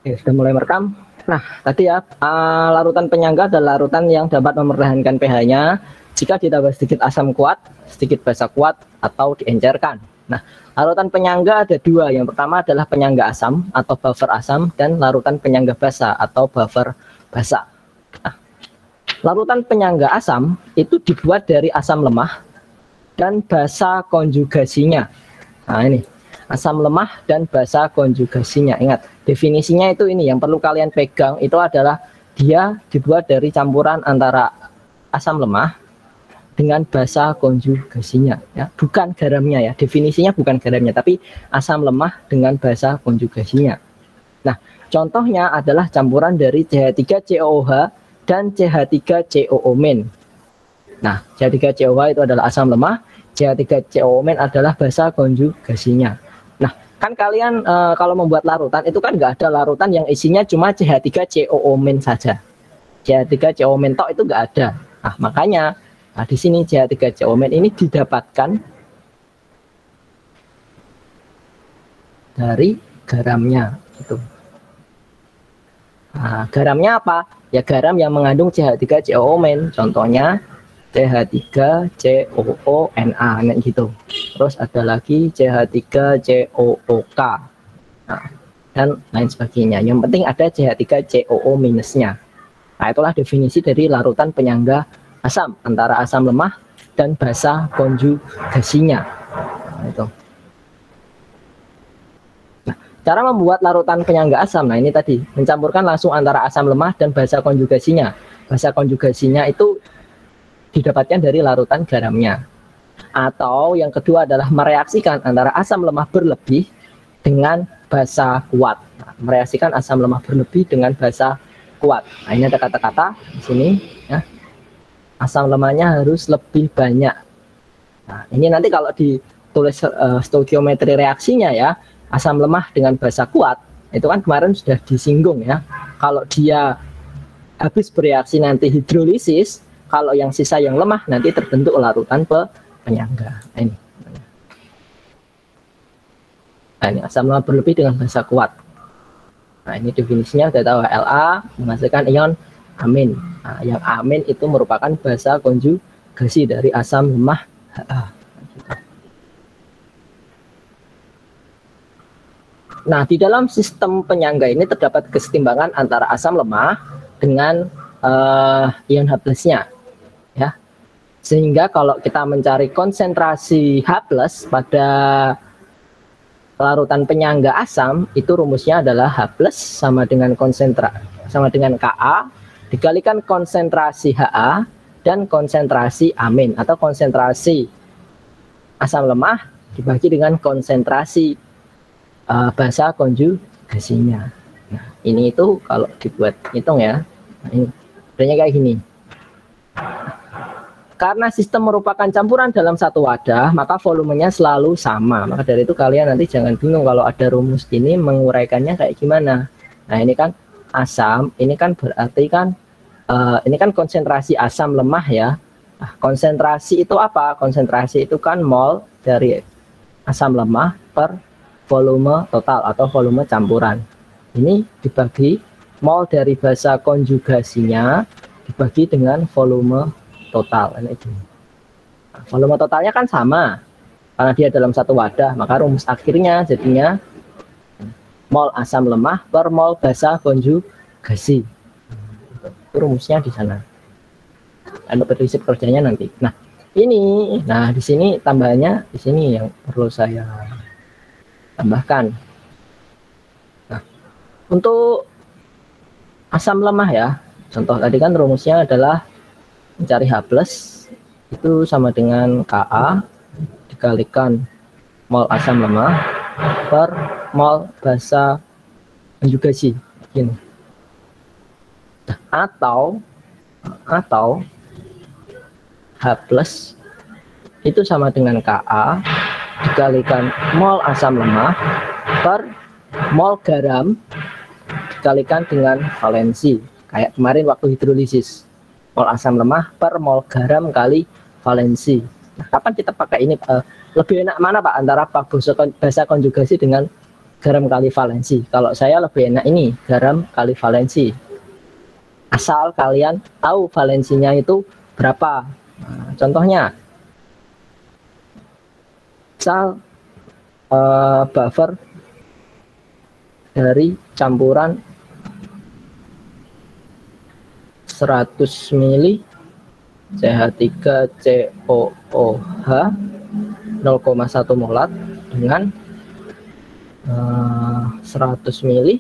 Oke, sudah mulai merekam. Nah, tadi ya, larutan penyangga adalah larutan yang dapat mempertahankan pH-nya jika ditambah sedikit asam kuat, sedikit basa kuat, atau diencerkan. Nah, larutan penyangga ada dua. Yang pertama adalah penyangga asam atau buffer asam, dan larutan penyangga basa atau buffer basa. Nah, larutan penyangga asam itu dibuat dari asam lemah dan basa konjugasinya. Nah, ini asam lemah dan basa konjugasinya. Ingat, definisinya itu ini yang perlu kalian pegang, itu adalah dia dibuat dari campuran antara asam lemah dengan basa konjugasinya, ya, bukan garamnya ya. Definisinya bukan garamnya, tapi asam lemah dengan basa konjugasinya. Nah, contohnya adalah campuran dari CH3COOH dan CH3COO-. Nah, CH3COOH itu adalah asam lemah, CH3COO- adalah basa konjugasinya. Nah, kan kalian kalau membuat larutan itu kan nggak ada larutan yang isinya cuma CH3COO- saja. CH3COO- tok itu nggak ada. Nah, makanya di sini CH3COO- ini didapatkan dari garamnya gitu. Nah, garamnya apa? Ya garam yang mengandung CH3COO-. Contohnya CH3COONA gitu. Terus ada lagi CH3COOK. Nah, dan lain sebagainya. Yang penting ada CH3COO-nya. Nah, itulah definisi dari larutan penyangga asam antara asam lemah dan basa konjugasinya. Nah, itu. Nah, cara membuat larutan penyangga asam, nah ini tadi mencampurkan langsung antara asam lemah dan basa konjugasinya. Basa konjugasinya itu didapatkan dari larutan garamnya. Atau yang kedua adalah mereaksikan antara asam lemah berlebih dengan basa kuat. Nah, mereaksikan asam lemah berlebih dengan basa kuat. Nah, ini ada kata-kata di sini ya. Asam lemahnya harus lebih banyak. Nah, ini nanti kalau ditulis stoikiometri reaksinya ya, asam lemah dengan basa kuat, itu kan kemarin sudah disinggung ya. Kalau dia habis bereaksi nanti hidrolisis, kalau yang sisa yang lemah nanti terbentuk larutan penyangga. Nah, ini asam lemah berlebih dengan basa kuat. Nah, ini definisinya kita tahu, La menghasilkan ion amin. Nah, yang amin itu merupakan basa konjugasi dari asam lemah Ha. Nah, di dalam sistem penyangga ini terdapat kesetimbangan antara asam lemah dengan ion H+-nya. Ya. Sehingga kalau kita mencari konsentrasi H+ pada larutan penyangga asam, itu rumusnya adalah H+ sama dengan Ka dikalikan konsentrasi Ha dan konsentrasi amin, atau konsentrasi asam lemah dibagi dengan konsentrasi basa konjugasinya. Nah, ini itu kalau dibuat hitung ya, nah, ini adanya kayak gini. Karena sistem merupakan campuran dalam satu wadah, maka volumenya selalu sama. Maka dari itu kalian nanti jangan bingung kalau ada rumus ini menguraikannya kayak gimana. Nah, ini kan asam, ini kan berarti kan ini kan konsentrasi asam lemah ya. Nah, konsentrasi itu apa? Konsentrasi itu kan mol dari asam lemah per volume total atau volume campuran. Ini dibagi mol dari basa konjugasinya dibagi dengan volume total. Nah, volume totalnya kan sama karena dia dalam satu wadah, maka rumus akhirnya jadinya mol asam lemah per mol basa konjugasi. Itu rumusnya di sana. Ada prinsip kerjanya nanti. Nah, ini, nah di sini tambahannya di sini yang perlu saya tambahkan. Nah, untuk asam lemah ya, contoh tadi kan rumusnya adalah mencari H+ itu sama dengan Ka dikalikan mol asam lemah per mol basa konjugasi gini. Nah, atau H+ itu sama dengan Ka dikalikan mol asam lemah per mol garam dikalikan dengan valensi, kayak kemarin waktu hidrolisis, mol asam lemah per mol garam kali valensi. Nah, kapan kita pakai ini? Lebih enak mana Pak antara basa konjugasi dengan garam kali valensi. Kalau saya lebih enak ini, garam kali valensi. Asal kalian tahu valensinya itu berapa. Nah, contohnya, misal buffer dari campuran 100 mili CH3COOH 0,1 molar dengan 100 mili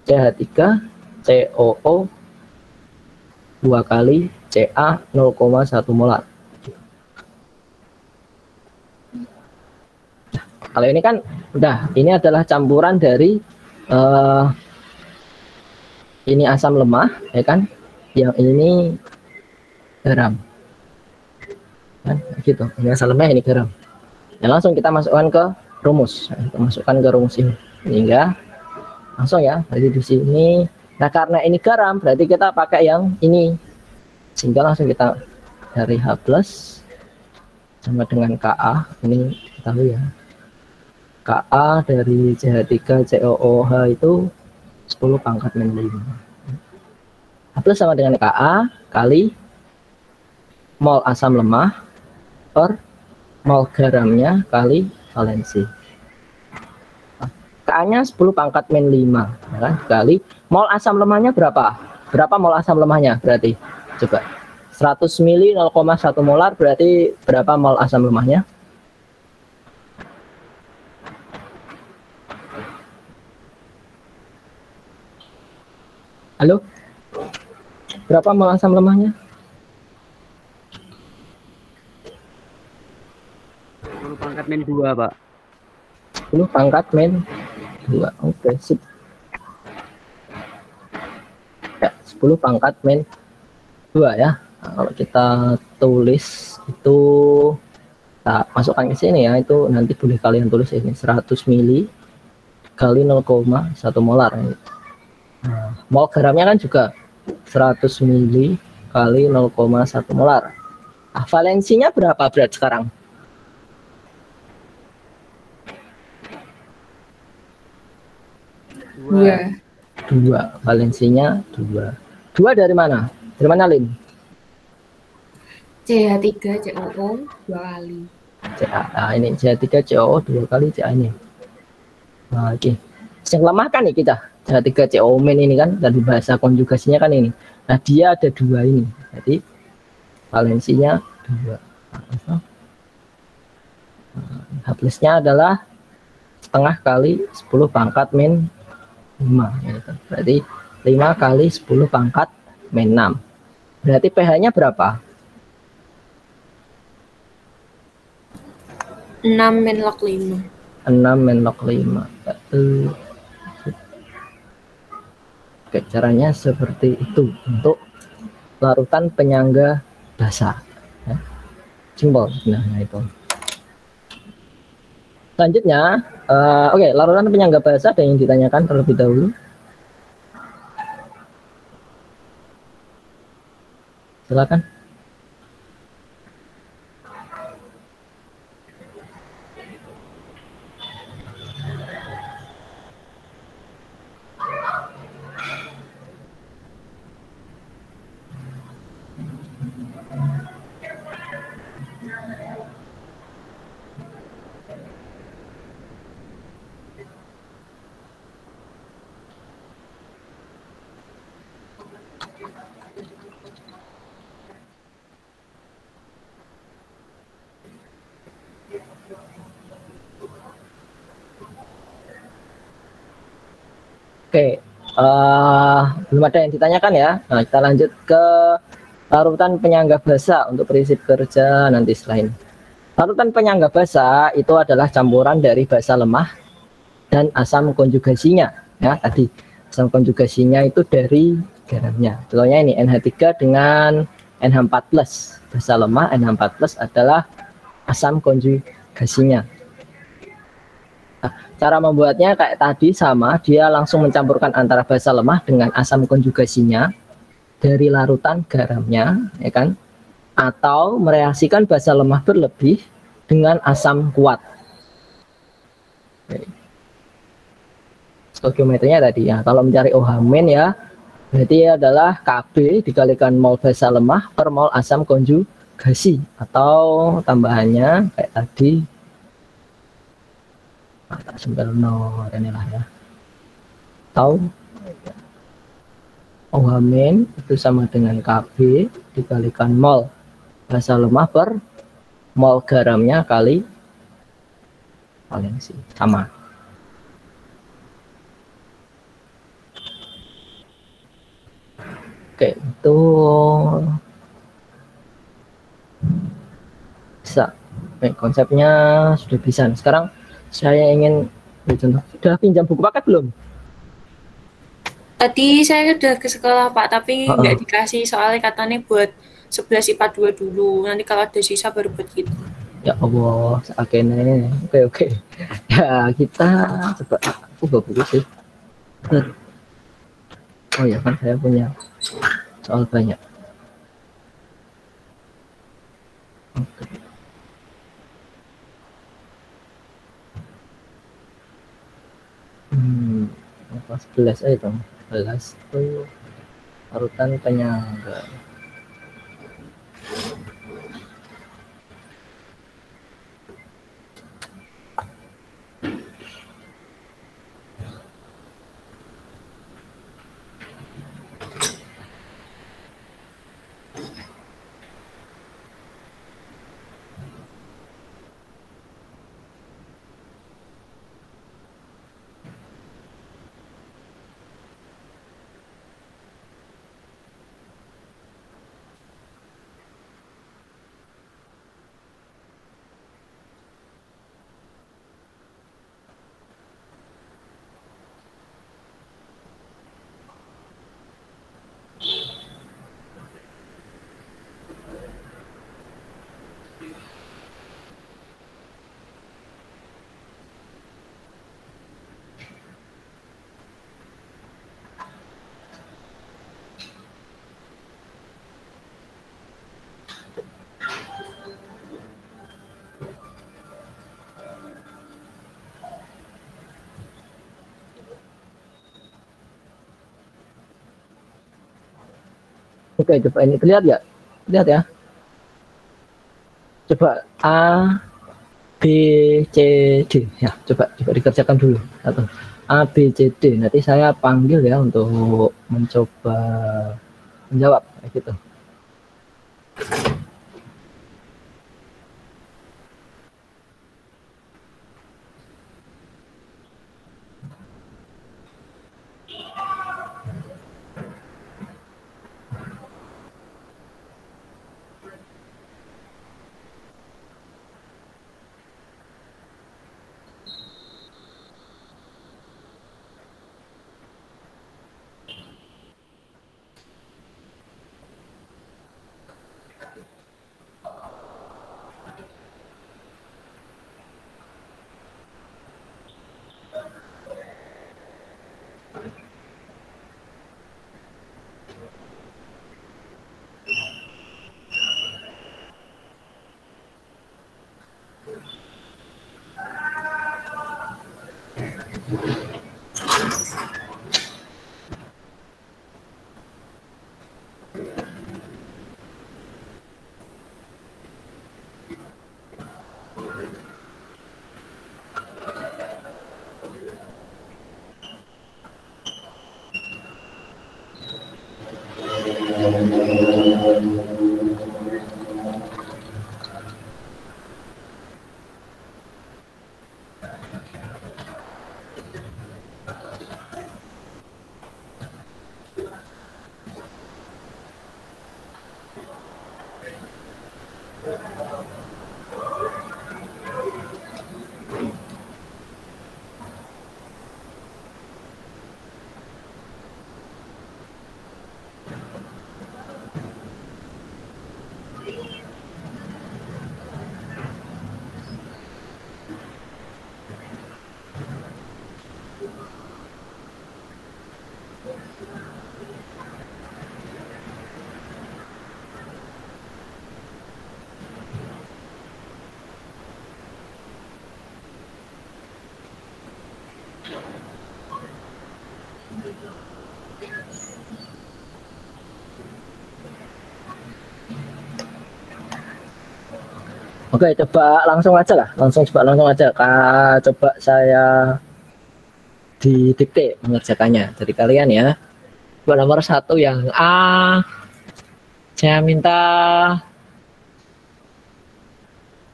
CH3COO 2 kali Ca 0,1 molar. Kalau ini kan udah, ini adalah campuran dari ini asam lemah, ya kan? Yang ini garam, kan? Gitu. Ini asam lemah, ini garam. Nah, langsung kita masukkan ke rumus. Nah, kita masukkan ke rumus ini, hingga langsung ya. Jadi di sini, nah karena ini garam, berarti kita pakai yang ini, sehingga langsung kita dari H plus sama dengan Ka. Ini kita tahu ya. Ka dari CH3COOH itu 10 pangkat min 5. H plus sama dengan Ka kali mol asam lemah per mol garamnya kali valensi. Ka-nya 10 pangkat min 5, ya kan? Kali mol asam lemahnya berapa? Berapa mol asam lemahnya berarti? Coba. 100 mili 0,1 molar berarti berapa mol asam lemahnya? Halo? Berapa mol asam lemahnya? 10 pangkat min 2, Pak. 10 pangkat min 2. Oke, sip. Ya, 10 pangkat min 2 ya. Nah, kalau kita tulis itu, kita masukkan ke sini ya, itu nanti boleh kalian tulis ini 100 mili kali 0,1 molar. Nah, mol garamnya kan juga 100 mili kali 0,1 molar. Nah, valensinya berapa berat sekarang? Dua. Valensinya 2. 2 dari mana? Dari mana, Lin? CH3COO 2 kali. Nah, ini CH3COO 2 kali Ca ini. Nah, oke. Yang lemah kan nih kita. CH3COO min ini kan dari bahasa konjugasinya kan ini. Nah, dia ada 2 ini. Jadi valensinya 2. Nah, H plusnya adalah setengah kali 10 pangkat min 5. Gitu. Berarti 5 kali 10 pangkat min 6. Berarti pH-nya berapa? 6 min log 5. 6 min log 5. Oke, caranya seperti itu untuk larutan penyangga basah. Ya. Simpel. Nah, itu. Selanjutnya, oke, larutan penyangga basah ada yang ditanyakan terlebih dahulu. Silakan. Oke, belum ada yang ditanyakan ya. Nah, kita lanjut ke larutan penyangga basah untuk prinsip kerja nanti selain. Larutan penyangga basah itu adalah campuran dari basa lemah dan asam konjugasinya. Ya, tadi asam konjugasinya itu dari garamnya. Contohnya ini NH3 dengan NH4+. Basa lemah NH4+ adalah asam konjugasinya. Cara membuatnya kayak tadi sama, dia langsung mencampurkan antara basa lemah dengan asam konjugasinya dari larutan garamnya, ya kan? Atau mereaksikan basa lemah berlebih dengan asam kuat. Stoikiometrinya tadi ya. Kalau mencari OH min ya, berarti adalah Kb dikalikan mol basa lemah per mol asam konjugasi, atau tambahannya kayak tadi tak sempurna inilah ya. Atau OH min itu sama dengan Kb dikalikan mol basa lemah per mol garamnya kali valensi, sama. Oke, itu bisa. Oke, konsepnya sudah bisa. Sekarang saya ingin contoh. Sudah pinjam buku paket belum? Tadi saya udah ke sekolah Pak, tapi nggak dikasih soalnya katanya buat 11 IPA 2 dulu. Nanti kalau ada sisa baru buat gitu. Ya Allah, akhirnya. Oke. Ya, kita coba. Aku gak buku sih. Oh ya kan saya punya soal banyak. Oke. Apa 11 aja dong. 11 itu parutan penyangga. Oke, coba ini terlihat ya? Lihat ya. Coba A, B, C, D. Ya, coba dikerjakan dulu. Atau A, B, C, D. Nanti saya panggil ya untuk mencoba menjawab kayak gitu. Oke, coba langsung aja lah. Langsung aja. Coba saya didikte mengerjakannya dari kalian ya. Buat nomor 1 yang A, saya minta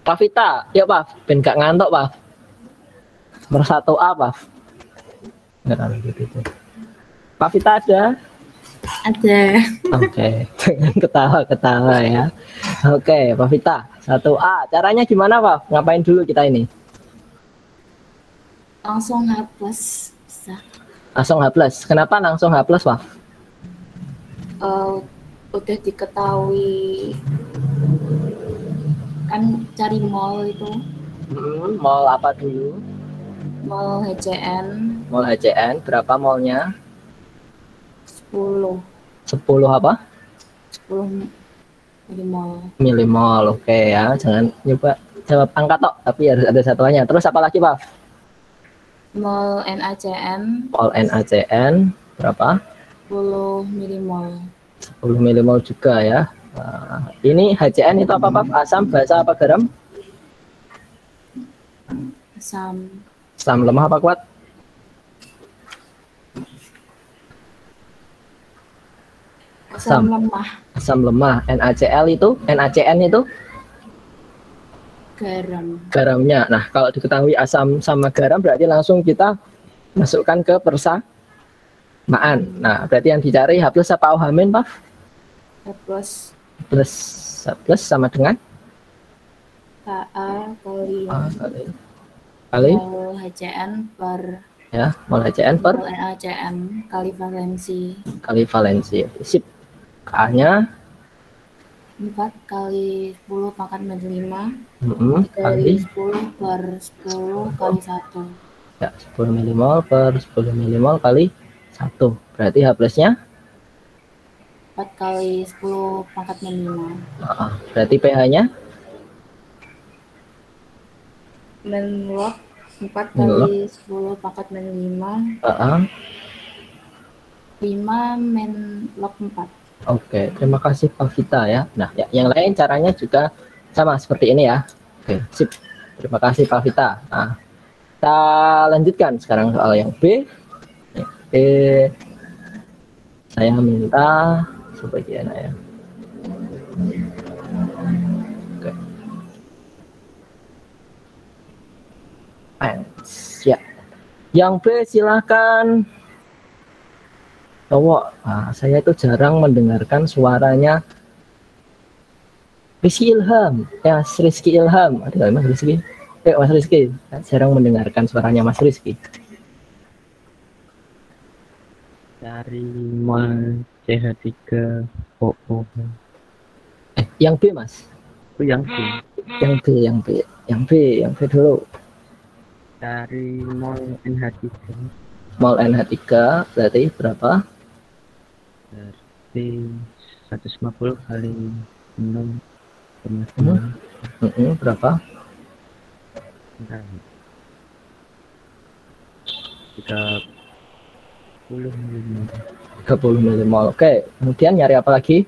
Pak Vita. Yuk Pak, ben gak ngantuk Pak. Nomor 1 A Pak. Nggak gitu. Pak Vita ada? Ada. Oke, jangan ketawa-ketawa ya. Oke, Pak Vita, 1A. Caranya gimana, Pak? Ngapain dulu kita ini? Langsung hapus bisa. Langsung H+. Kenapa langsung H+, Pak? Udah diketahui kan cari mall itu. Mall apa dulu? Mall HCN. Mall HCN, berapa mallnya? 10 apa? 10 mall. Milih mall, oke ya. Jangan nyoba jawab angka tok, tapi harus ada satuannya. Terus apa lagi, Pak? Mall NaCN. Mall NaCN, berapa? 10 mall. 10 mall juga ya. Nah, ini HCN itu apa, Pak? Asam, basa, apa garam? Asam. Asam lemah apa kuat? Asam lemah. Asam lemah. NaCN itu Garam. garamnya. Nah, kalau diketahui asam sama garam berarti langsung kita masukkan ke persamaan. Nah, berarti yang dicari H+ apa OH-, Pak? Plus Plus sama dengan Ka kali kali mol HCN per ya, mol HCN per mol NaCN kali valensi. Sip. K-nya 4 kali 10 pangkat min 5 kali 10 per 10 kali 1. ya, 10 milimol per 10 milimol kali 1. Berarti H+-nya 4 kali 10 pangkat min 5. Berarti pH-nya min log 4 kali 10 pangkat min 5 5 min log 4. Oke, terima kasih Pak Vita ya. Nah, ya, yang lain caranya juga sama seperti ini ya. Oke, sip. Terima kasih Pak Vita. Nah, kita lanjutkan sekarang soal yang B. B, saya minta sebagian ya. Oke. Ya. Yang B silakan. Saya itu jarang mendengarkan suaranya Rizky Ilham. Ya, Rizky Ilham. Ada Mas Rizky? Mas Rizky. Jarang mendengarkan suaranya Mas Rizky. Dari mall CH3OO. Yang B, Mas. Itu yang B. Yang B dulu. Dari mall NH3. Mol NH3 berarti berapa? Berarti 150 kali 6 berapa? 30 milimol. Oke, kemudian nyari apa lagi?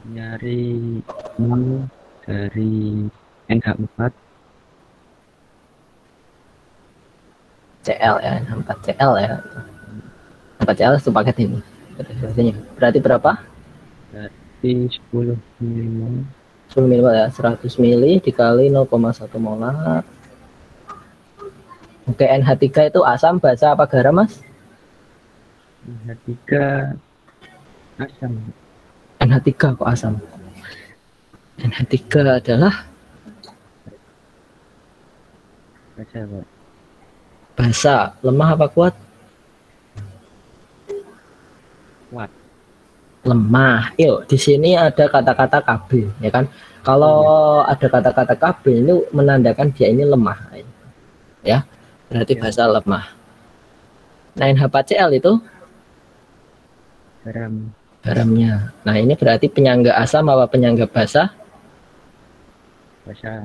Nyari mol dari NH4 CL ya, 4 CL ya. 4 CL itu paket ini. Berarti berapa? Berarti 10 milimol. 10 milimol ya, 100 mili dikali 0,1 molar. Oke, NH3 itu asam, basa, apa garam, Mas? NH3 asam. NH3 kok asam? NH3 adalah Basa, Pak. basa. Lemah apa kuat? Kuat. Lemah. Yuk, di sini ada kata-kata KB, ya kan? Kalau ada kata-kata KB ini menandakan dia ini lemah, ya. Berarti basa lemah. Nah, NH4Cl itu Garam. garamnya. Nah, ini berarti penyangga asam apa penyangga basa? Basa.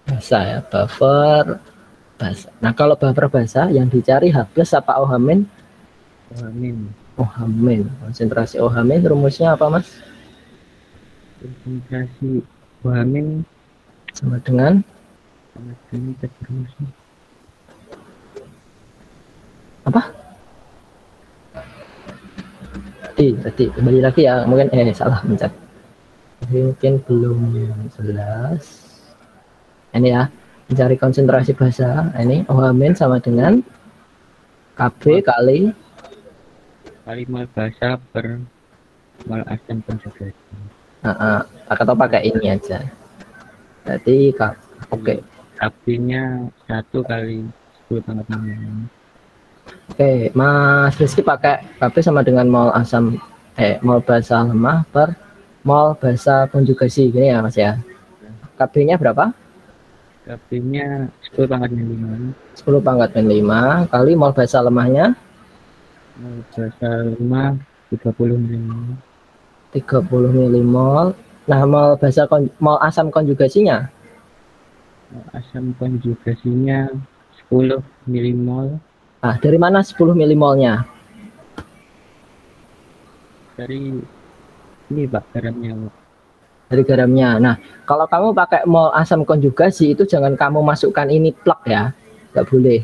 Basa ya, buffer basa. Nah, kalau buffer basa yang dicari H+ apa OH-? Amin. Ohamin. Konsentrasi ohamin rumusnya apa, Mas? Konsentrasi amin Sama dengan sama dengan terus. apa? Tadi kembali lagi ya. Mungkin salah mencet. Mungkin belum jelas. Ini ya. Mencari konsentrasi basa. Ini ohamin sama dengan KB kali Kali mol basa per mol asam konsentrasi. atau pakai ini aja. Jadi oke. KB-nya 1 kali 10 pangkat 6. Oke, Mas Rizky pakai KB sama dengan mol asam mol basa lemah per mol basa konjugasi gini ya, Mas ya. KB-nya berapa? KB-nya 10 pangkat 5. 10 pangkat min 5 kali mol basa lemahnya Mol basa lemah 30 mm. 30 milimol. Nah, mol asam konjugasinya Mol asam konjugasinya 10 milimol nah, dari mana 10 milimolnya? dari ini Pak garamnya Pak. Dari garamnya. Nah, kalau kamu pakai mol asam konjugasi itu jangan kamu masukkan ini plak ya, nggak boleh.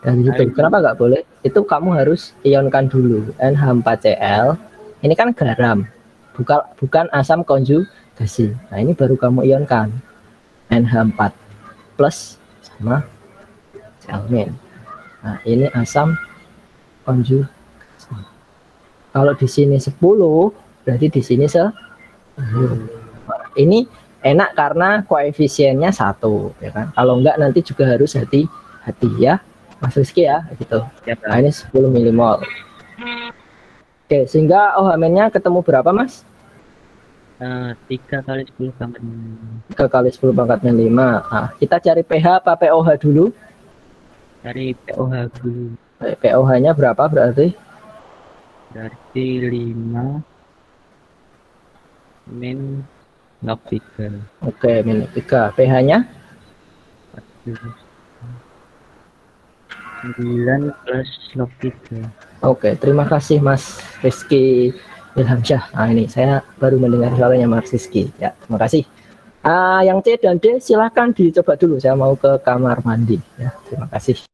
Dan itu kenapa nggak boleh? Itu kamu harus ionkan dulu NH4Cl. Ini kan garam, bukan asam konjugasi. Nah, ini baru kamu ionkan NH4 plus sama Cl-. Nah, ini asam konjugasi. Kalau di sini 10, berarti di sini 10. Ini enak karena koefisiennya 1, ya kan? Kalau enggak nanti juga harus hati-hati ya, Mas Rizky ya, gitu. Nah, ini 10 milimol. Oke, sehingga OH-nya ketemu berapa, Mas? 3 kali 10 pangkat 5. 3 kali 10 pangkat 5. Nah, kita cari pH apa pOH dulu? Cari pOH dulu. pOH-nya berapa berarti? Berarti 5 min log 3. Oke, min 3. pH-nya? 9 plus log 3. Oke, terima kasih Mas Rizky Ilhamsyah. Nah, ini saya baru mendengar suaranya Mas Rizky. Ya, terima kasih. Yang C dan D silahkan dicoba dulu. Saya mau ke kamar mandi. Ya, terima kasih.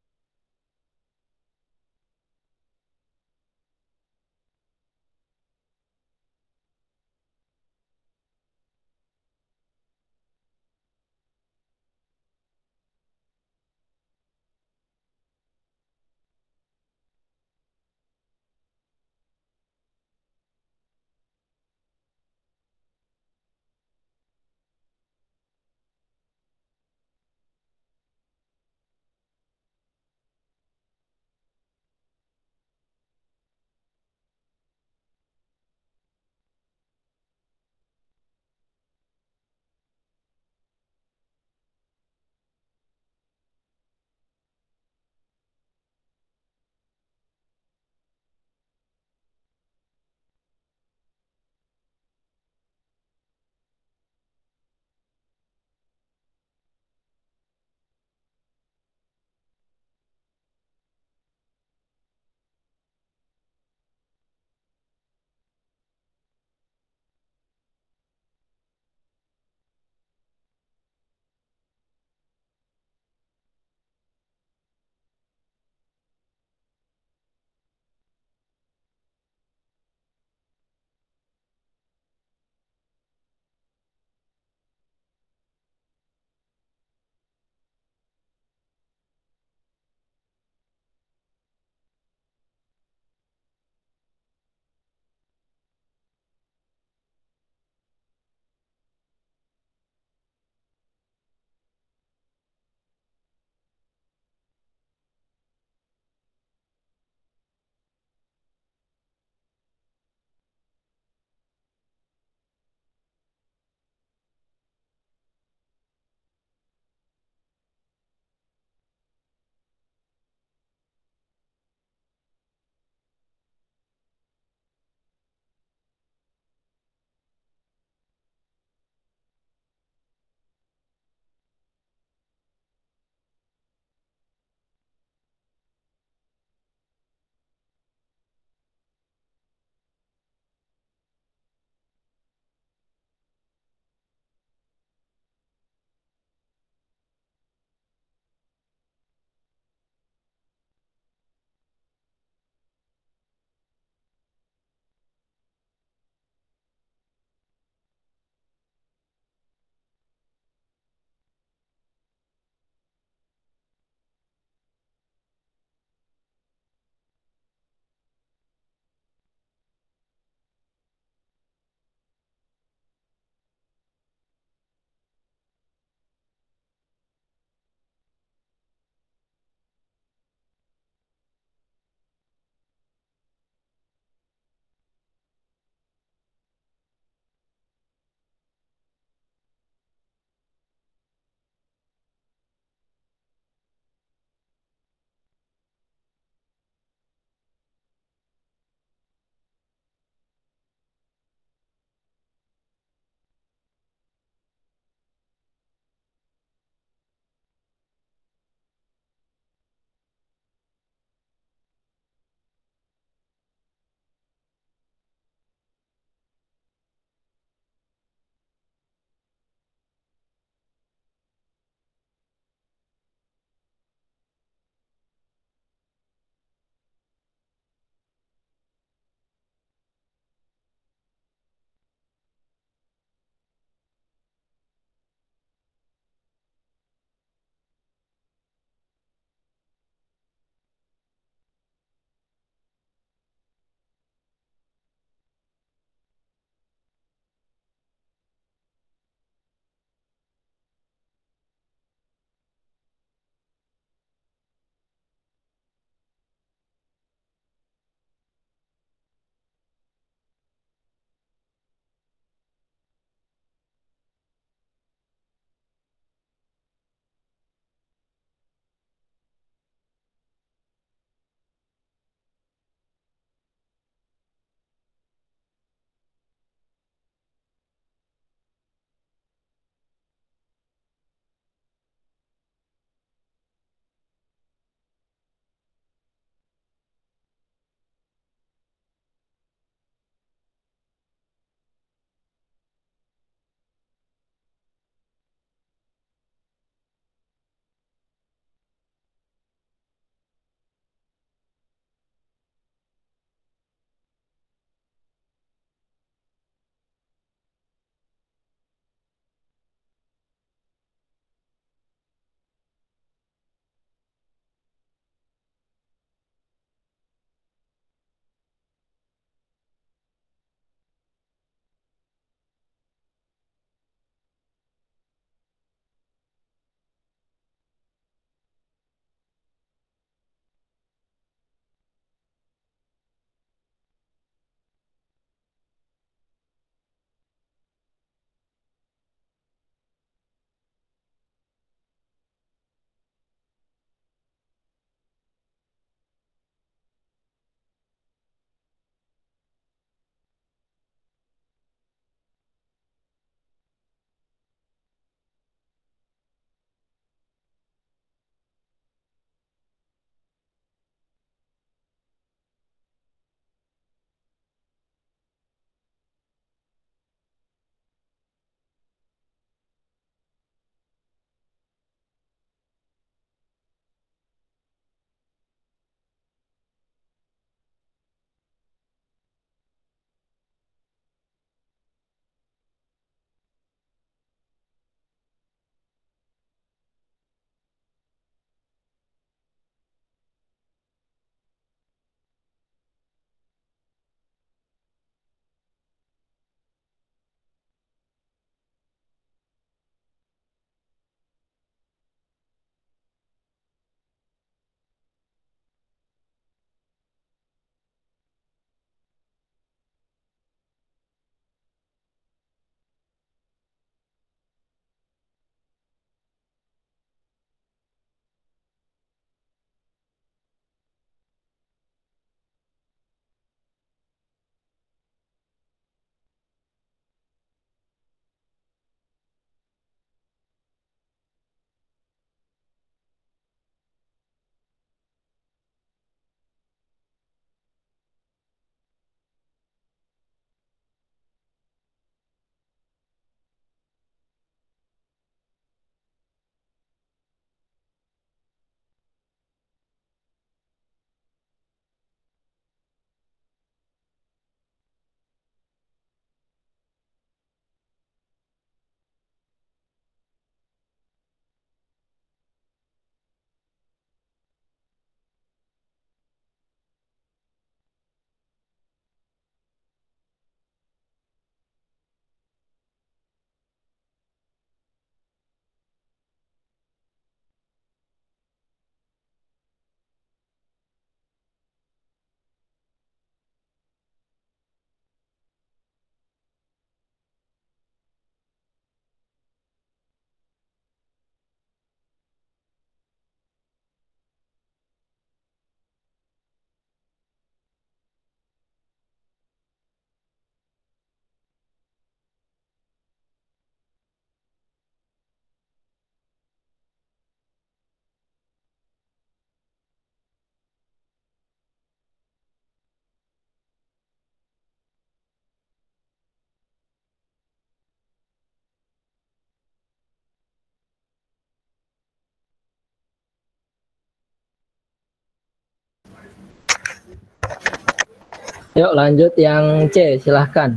Yuk lanjut yang C, silahkan.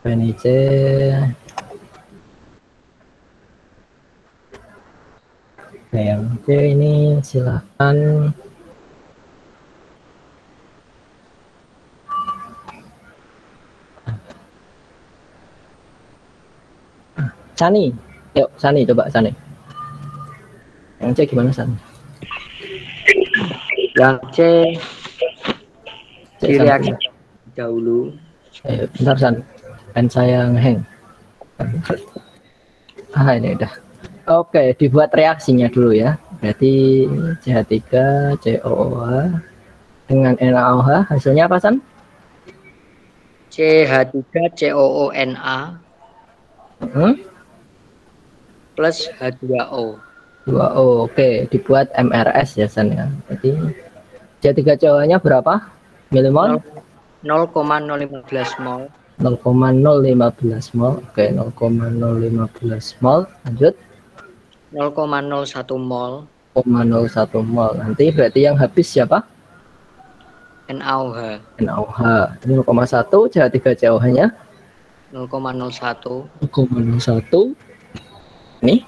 Ini C. Oke, yang C ini silahkan. Sani, yuk Sani, coba Sani. Yang C gimana Sani? Yang C C Sani. direaksi dahulu. Bentar San, kan saya ngeheng. Ini udah. Oke, dibuat reaksinya dulu ya. Berarti CH3 COOH dengan NaOH hasilnya apa San? CH3 COONA plus H2O. 2O. Oke, dibuat MRS ya San ya. Jadi CH3COOH-nya berapa milimol? 0,015 mol. 0,015 mol. Oke, 0,015 mol. Lanjut. 0,01 mol. 0,01 mol. Nanti berarti yang habis siapa? NaOH. NaOH. Ini 0,1. CH3COOH-nya 0,01. 0,01. Ini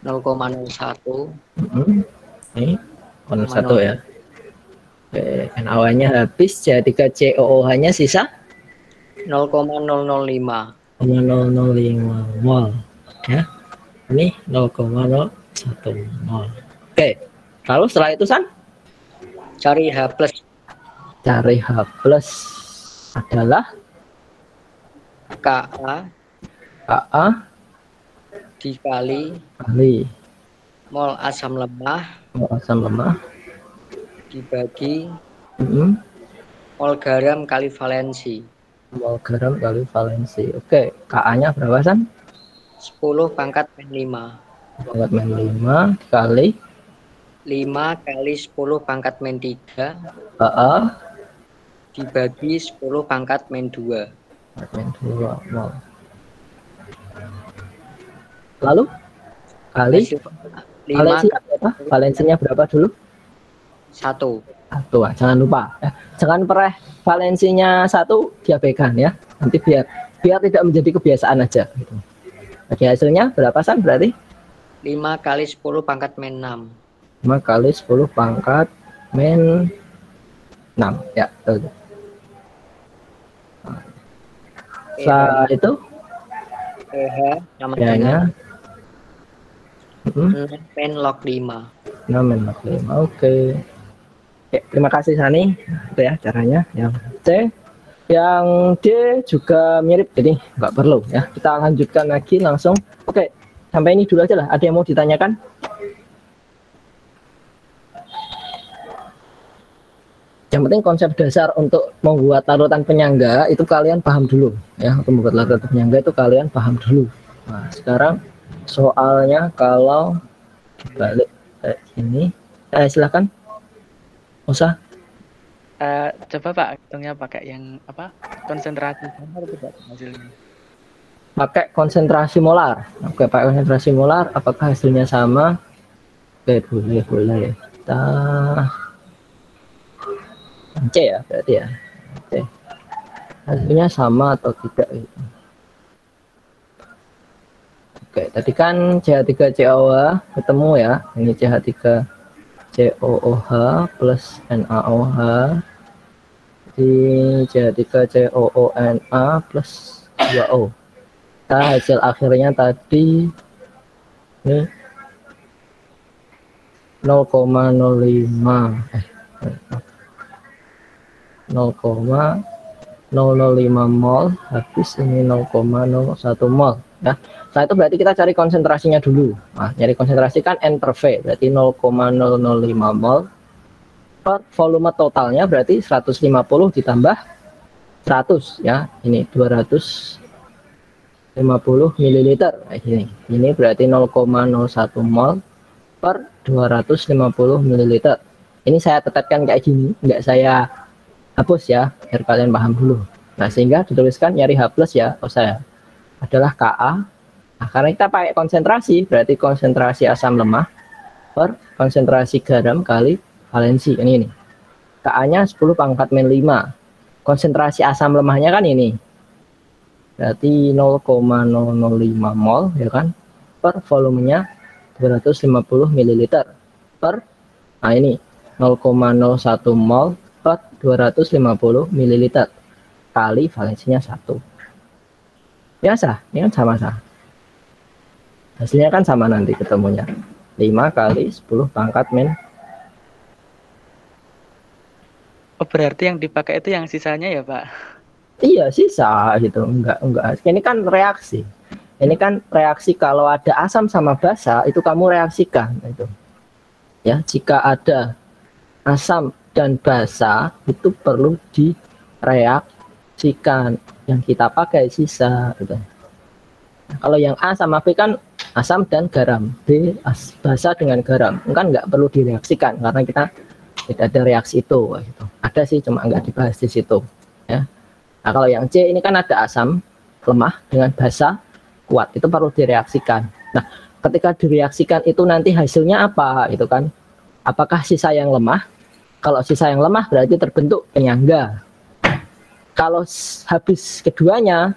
0,01. Ini 0,1 ya. Oke, NaOH-nya habis, CH3COOH-nya sisa 0,005. 0,005 mol. Ya. Ini 0,01 mol. Oke. Lalu setelah itu San, Cari H plus. cari H plus adalah Ka Ka dikali kali mol asam lemah mol asam lemah dibagi mm-hmm. mol garam kali valensi. mol garam kali valensi. Oke, Ka-nya berapa San? 10 pangkat min 5. Pangkat min 5 kali 5 kali 10 pangkat min 3 dibagi 10 pangkat min 2. min 2 mol. Lalu kali valensi apa? Valensinya berapa dulu? 1. Jangan lupa. Jangan pernah valensinya 1 diabaikan ya. Nanti biar tidak menjadi kebiasaan aja. Gitu. Oke, hasilnya berapa San berarti? 5 kali 10 pangkat min 6. 5 kali 10 pangkat min 6. Ya, betul. Setelah itu pH sama pH-nya min log 5. 6 min log 5. Oke. Oke, terima kasih Sani. Itu ya caranya. Yang C, yang D juga mirip, jadi nggak perlu ya. Kita lanjutkan lagi langsung. Oke, sampai ini dulu aja lah. Ada yang mau ditanyakan? Yang penting konsep dasar untuk membuat larutan penyangga itu kalian paham dulu ya. Untuk membuat larutan penyangga itu kalian paham dulu. Nah, sekarang soalnya kalau balik kayak ini, silakan. Usah. Coba Pak, hitungnya pakai yang apa? Konsentrasi sama atau tidak hasilnya? Pakai konsentrasi molar. Oke, pakai konsentrasi molar. Apakah hasilnya sama? Oke, boleh. Kita C ya, berarti ya. C. Hasilnya sama atau tidak? Gitu. Oke, tadi kan CH3COOH ketemu ya. Ini CH3COOH plus NaOH di CH3COONA plus 2O. Nah, hasil akhirnya tadi ini 0,05 mol, habis ini 0,01 mol ya. Nah, itu berarti kita cari konsentrasinya dulu. Nah, nyari konsentrasi kan N per V, berarti 0,005 mol per volume totalnya berarti 150 ditambah 100 ya. Ini 250 ml. Nah, ini berarti 0,01 mol per 250 ml. Ini saya tetapkan kayak gini, enggak saya hapus ya, biar kalian paham dulu. Nah, sehingga dituliskan nyari H plus ya, saya adalah Ka. Nah, karena kita pakai konsentrasi, berarti konsentrasi asam lemah per konsentrasi garam kali valensi. Ini. K Ka-nya 10 pangkat min 5. Konsentrasi asam lemahnya kan ini. Berarti 0,005 mol ya kan, per volumenya 250 ml per, nah ini 0,01 mol per 250 ml kali valensinya 1. Biasa, ini kan sama-sama. Hasilnya kan sama nanti ketemunya. 5 kali 10 pangkat min. Oh, berarti yang dipakai itu yang sisanya ya, Pak? Iya, sisa gitu. Enggak. Ini kan reaksi. Ini kan reaksi kalau ada asam sama basa itu kamu reaksikan itu. Ya, jika ada asam dan basa itu perlu direaksikan. Yang kita pakai sisa gitu. Nah, kalau yang A sama B kan asam dan garam, B basa dengan garam, kan nggak perlu direaksikan karena kita tidak ada reaksi itu gitu. Ada sih cuma nggak dibahas di situ ya. Nah, kalau yang C ini kan ada asam lemah dengan basa kuat, itu perlu direaksikan. Nah, ketika direaksikan itu nanti hasilnya apa itu kan, apakah sisa yang lemah? Kalau sisa yang lemah berarti terbentuk penyangga. Kalau habis keduanya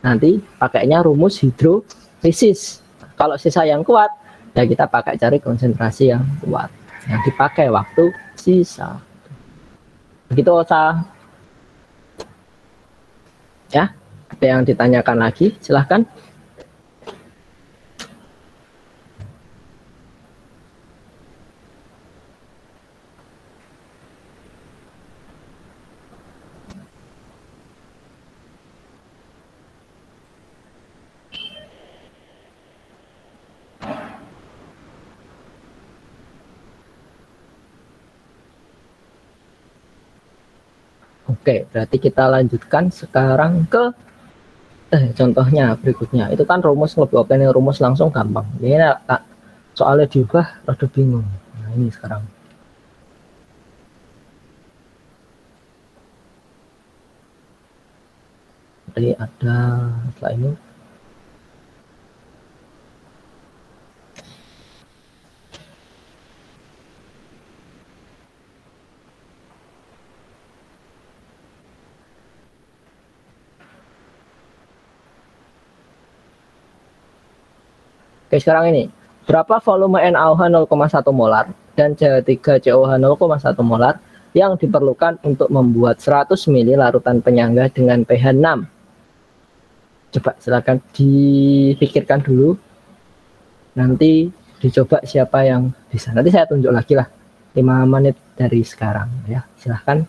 nanti pakainya rumus hidrolisis. Kalau sisa yang kuat ya kita pakai cari konsentrasi yang kuat yang dipakai waktu sisa. Begitu Osa. Ya, ada yang ditanyakan lagi? Silahkan. Oke, berarti kita lanjutkan sekarang ke contohnya berikutnya. Itu kan rumus lebih oke nih, rumus langsung gampang. Ini soalnya diubah rada bingung. Nah, ini sekarang. Jadi ada setelah ini oke, sekarang ini berapa volume NaOH 0,1 molar dan CH3COH 0,1 molar yang diperlukan untuk membuat 100 ml larutan penyangga dengan pH 6. Coba silakan dipikirkan dulu. Nanti dicoba siapa yang bisa. Nanti saya tunjuk lagi lah 5 menit dari sekarang ya. Silahkan.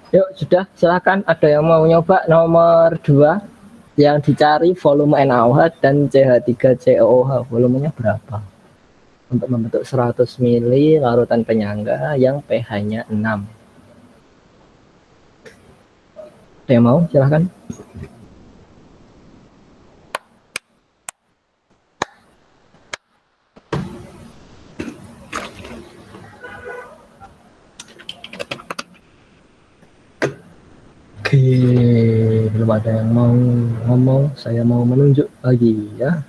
Yuk, sudah, silakan. Ada yang mau nyoba nomor 2 yang dicari volume NaOH dan CH3COOH. Volumenya berapa? Untuk membentuk 100 mili larutan penyangga yang pH-nya 6. Ada yang mau? Silakan. Oke, belum ada yang mau ngomong. Saya mau menunjuk lagi ya.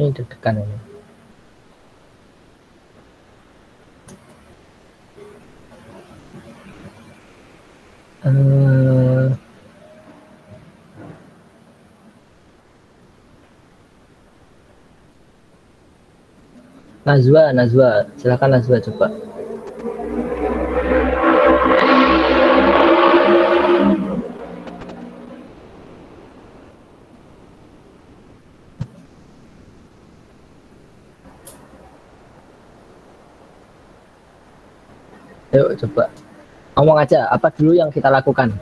Ini deg-degan ini. Najwa, silakan Najwa coba. Yuk coba. Ngomong aja, apa dulu yang kita lakukan?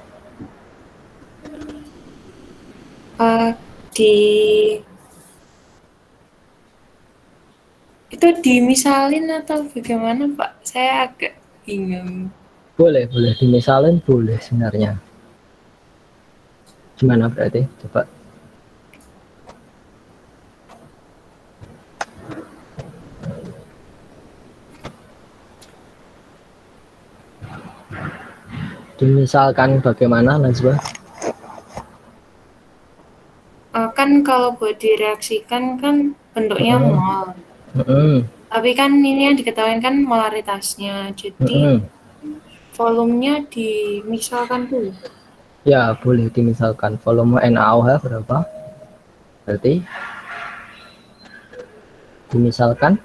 Itu dimisalin atau bagaimana Pak? Saya agak bingung. Boleh dimisalin, boleh sebenarnya. Gimana berarti? Coba. Dimisalkan bagaimana, Najwa? Kan kalau buat direaksikan kan bentuknya mol. Tapi kan ini yang diketahui kan molaritasnya. Jadi volumenya dimisalkan dulu. Ya, boleh dimisalkan. Volume NaOH berapa? Berarti dimisalkan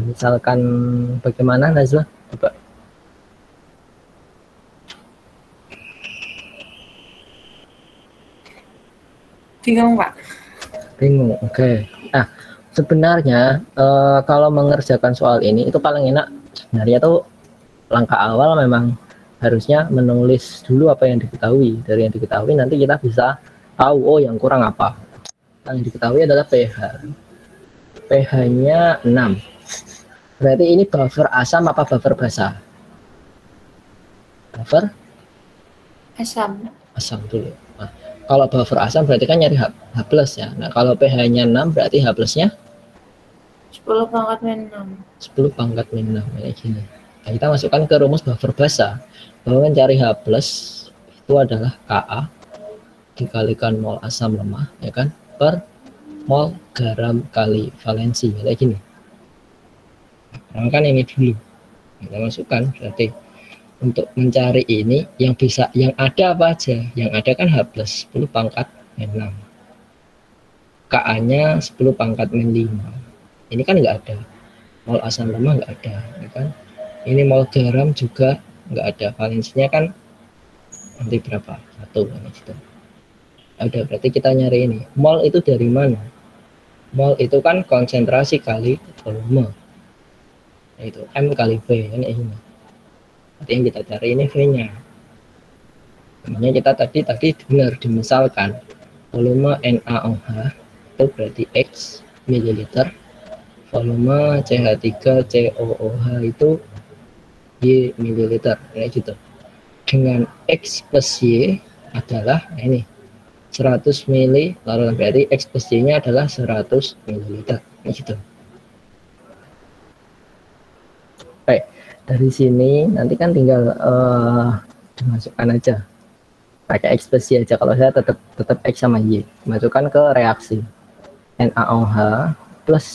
misalkan bagaimana, Najwa? Coba. Bingung Pak. Bingung, oke. Nah, sebenarnya kalau mengerjakan soal ini itu paling enak sebenarnya tuh langkah awal memang harusnya menulis dulu apa yang diketahui. Dari yang diketahui nanti kita bisa tahu oh yang kurang apa. Yang diketahui adalah pH. pH-nya 6. Berarti ini buffer asam apa buffer basa? Buffer Asam. Asam dulu. Nah, kalau buffer asam berarti kan nyari H plus ya. Nah, kalau pH-nya 6 berarti H plusnya 10 pangkat min 6. 10 pangkat min 6 kayak gini. Nah, kita masukkan ke rumus buffer basa. Bahwa mencari H plus itu adalah Ka dikalikan mol asam lemah ya kan per mol garam kali valensi kayak gini. Nah, kan ini dulu kita masukkan berarti untuk mencari ini yang bisa yang ada apa aja yang ada kan H plus 10 pangkat min 6 Ka nya 10 pangkat min 5 ini kan nggak ada mol asam lemah nggak ada ya kan ini mol garam juga nggak ada valensinya kan nanti berapa 1 gitu. Ada berarti kita nyari ini mol itu dari mana mol itu kan konsentrasi kali volume itu M kali V kan ini. Berarti yang kita cari ini V-nya. Namanya kita tadi benar dimisalkan volume NaOH itu berarti X mililiter, volume CH3COOH itu Y mililiter kayak gitu. Dengan X plus Y adalah ini 100 mili lalu berarti X plus Y-nya adalah 100 mililiter kayak gitu. Baik, dari sini nanti kan tinggal dimasukkan aja pakai ekspresi aja. Kalau saya tetap X sama Y dimasukkan ke reaksi NaOH plus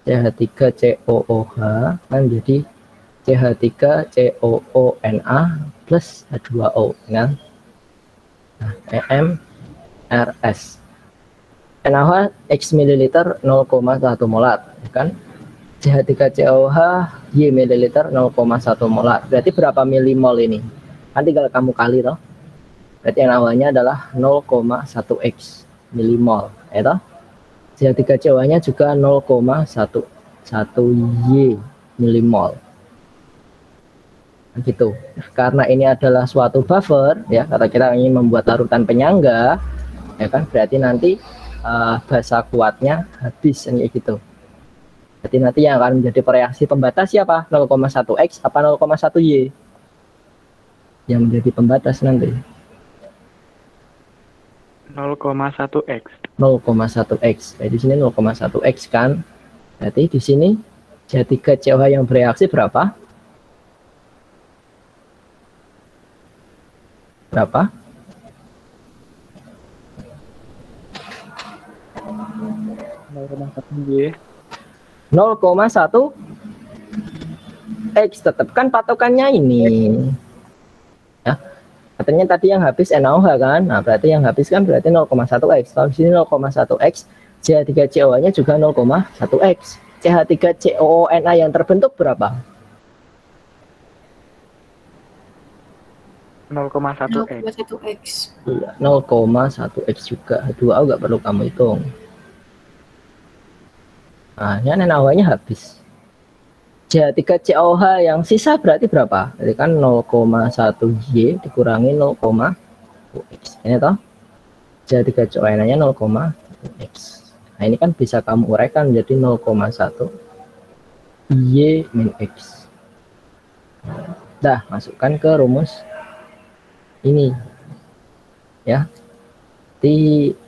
CH3COOH kan jadi CH3COONa plus H2O kan. Nah, EMRS NaOH X mililiter 0,1 molar, ya kan? CH3COH Y mililiter 0,1 molar. Berarti berapa milimol ini? Kan tinggal kamu kali toh. Berarti NaOH-nya adalah 0,1 X milimol, ya toh? CH3COH-nya juga 0,1 Y milimol. Gitu. Karena ini adalah suatu buffer, ya, kata kita ingin membuat larutan penyangga, ya kan? Berarti nanti basa kuatnya habis kayak gitu. Berarti nanti yang akan menjadi reaksi pembatas siapa? 0,1 X apa 0,1 Y? Yang menjadi pembatas nanti 0,1 X. 0,1 X. Jadi di sini 0,1 X kan. Berarti di sini CH3COH yang bereaksi berapa? Berapa? 0,1 X, tetap kan patokannya ini. Ya. Katanya tadi yang habis NaOH kan. Nah, berarti yang habis kan berarti 0,1 X. Kalau di sini 0,1 X, CH3COH-nya juga 0,1 X. CH3COONA yang terbentuk berapa? 0,1 X. 0,1 X. Iya, 0,1 X juga. 2A nggak perlu kamu hitung. Nah, ini NaOH-nya habis. CH3COH yang sisa berarti berapa? Jadi kan 0,1 Y dikurangi 0,1 X. Ini toh? CH3COH-nya 0,1 X. Nah, ini kan bisa kamu uraikan menjadi 0,1 Y min X. Dah, masukkan ke rumus ini. Ya.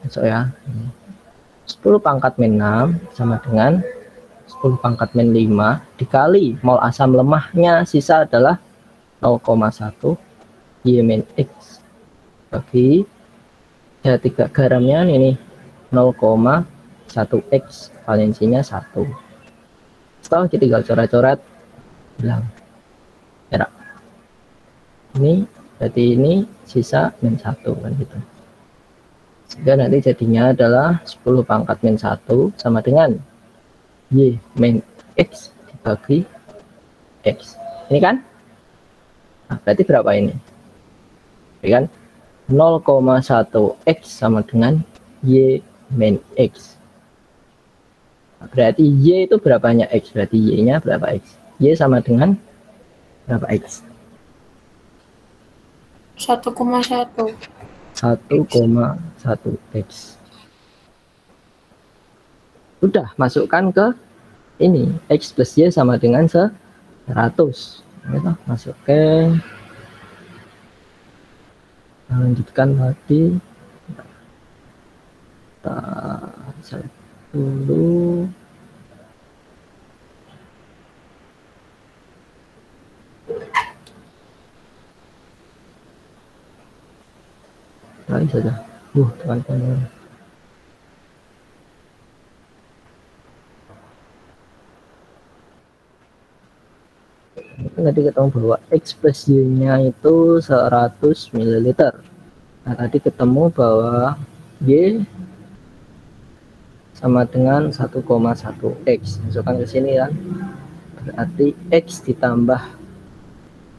Masuk ya. 10 pangkat min 6 sama dengan 10 pangkat min 5 dikali mol asam lemahnya sisa adalah 0,1 Y min X bagi ya 3 garamnya ini 0,1 X valensinya 1. Setelah kita tinggal coret-coret bilang merah. Ini berarti ini sisa min 1 kan gitu. Sehingga nanti jadinya adalah 10 pangkat min 1 sama dengan Y min X dibagi X. Ini kan? Nah, berarti berapa ini? Ini kan 0,1 X sama dengan Y min X. Nah, berarti Y itu berapanya X? Berarti Y-nya berapa X? Y sama dengan berapa X? 1,1. 1,1 X. Udah, masukkan ke ini. X plus Y sama dengan 100. Kita masukkan. Lanjutkan lagi. Kita set dulu. Lagi saja. Teman-teman. Tadi ketemu bahwa X plus Y-nya itu 100 ml. Nah, tadi ketemu bahwa Y sama dengan 1,1 X. Masukkan ke sini ya. Berarti X ditambah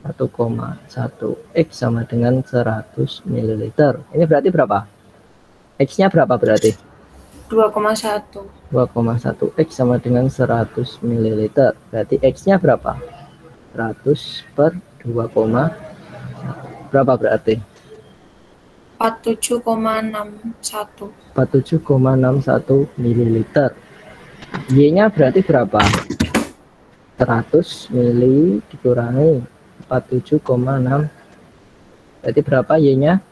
1,1 X sama dengan 100 ml. Ini berarti berapa? X-nya berapa berarti? 2,1. 2,1 X sama dengan 100 ml. Berarti X-nya berapa? 100 per 2, berapa berarti? 47,61. 47,61 ml. Y-nya berarti berapa? 100 mili dikurangi 47,6. Berarti berapa Y-nya?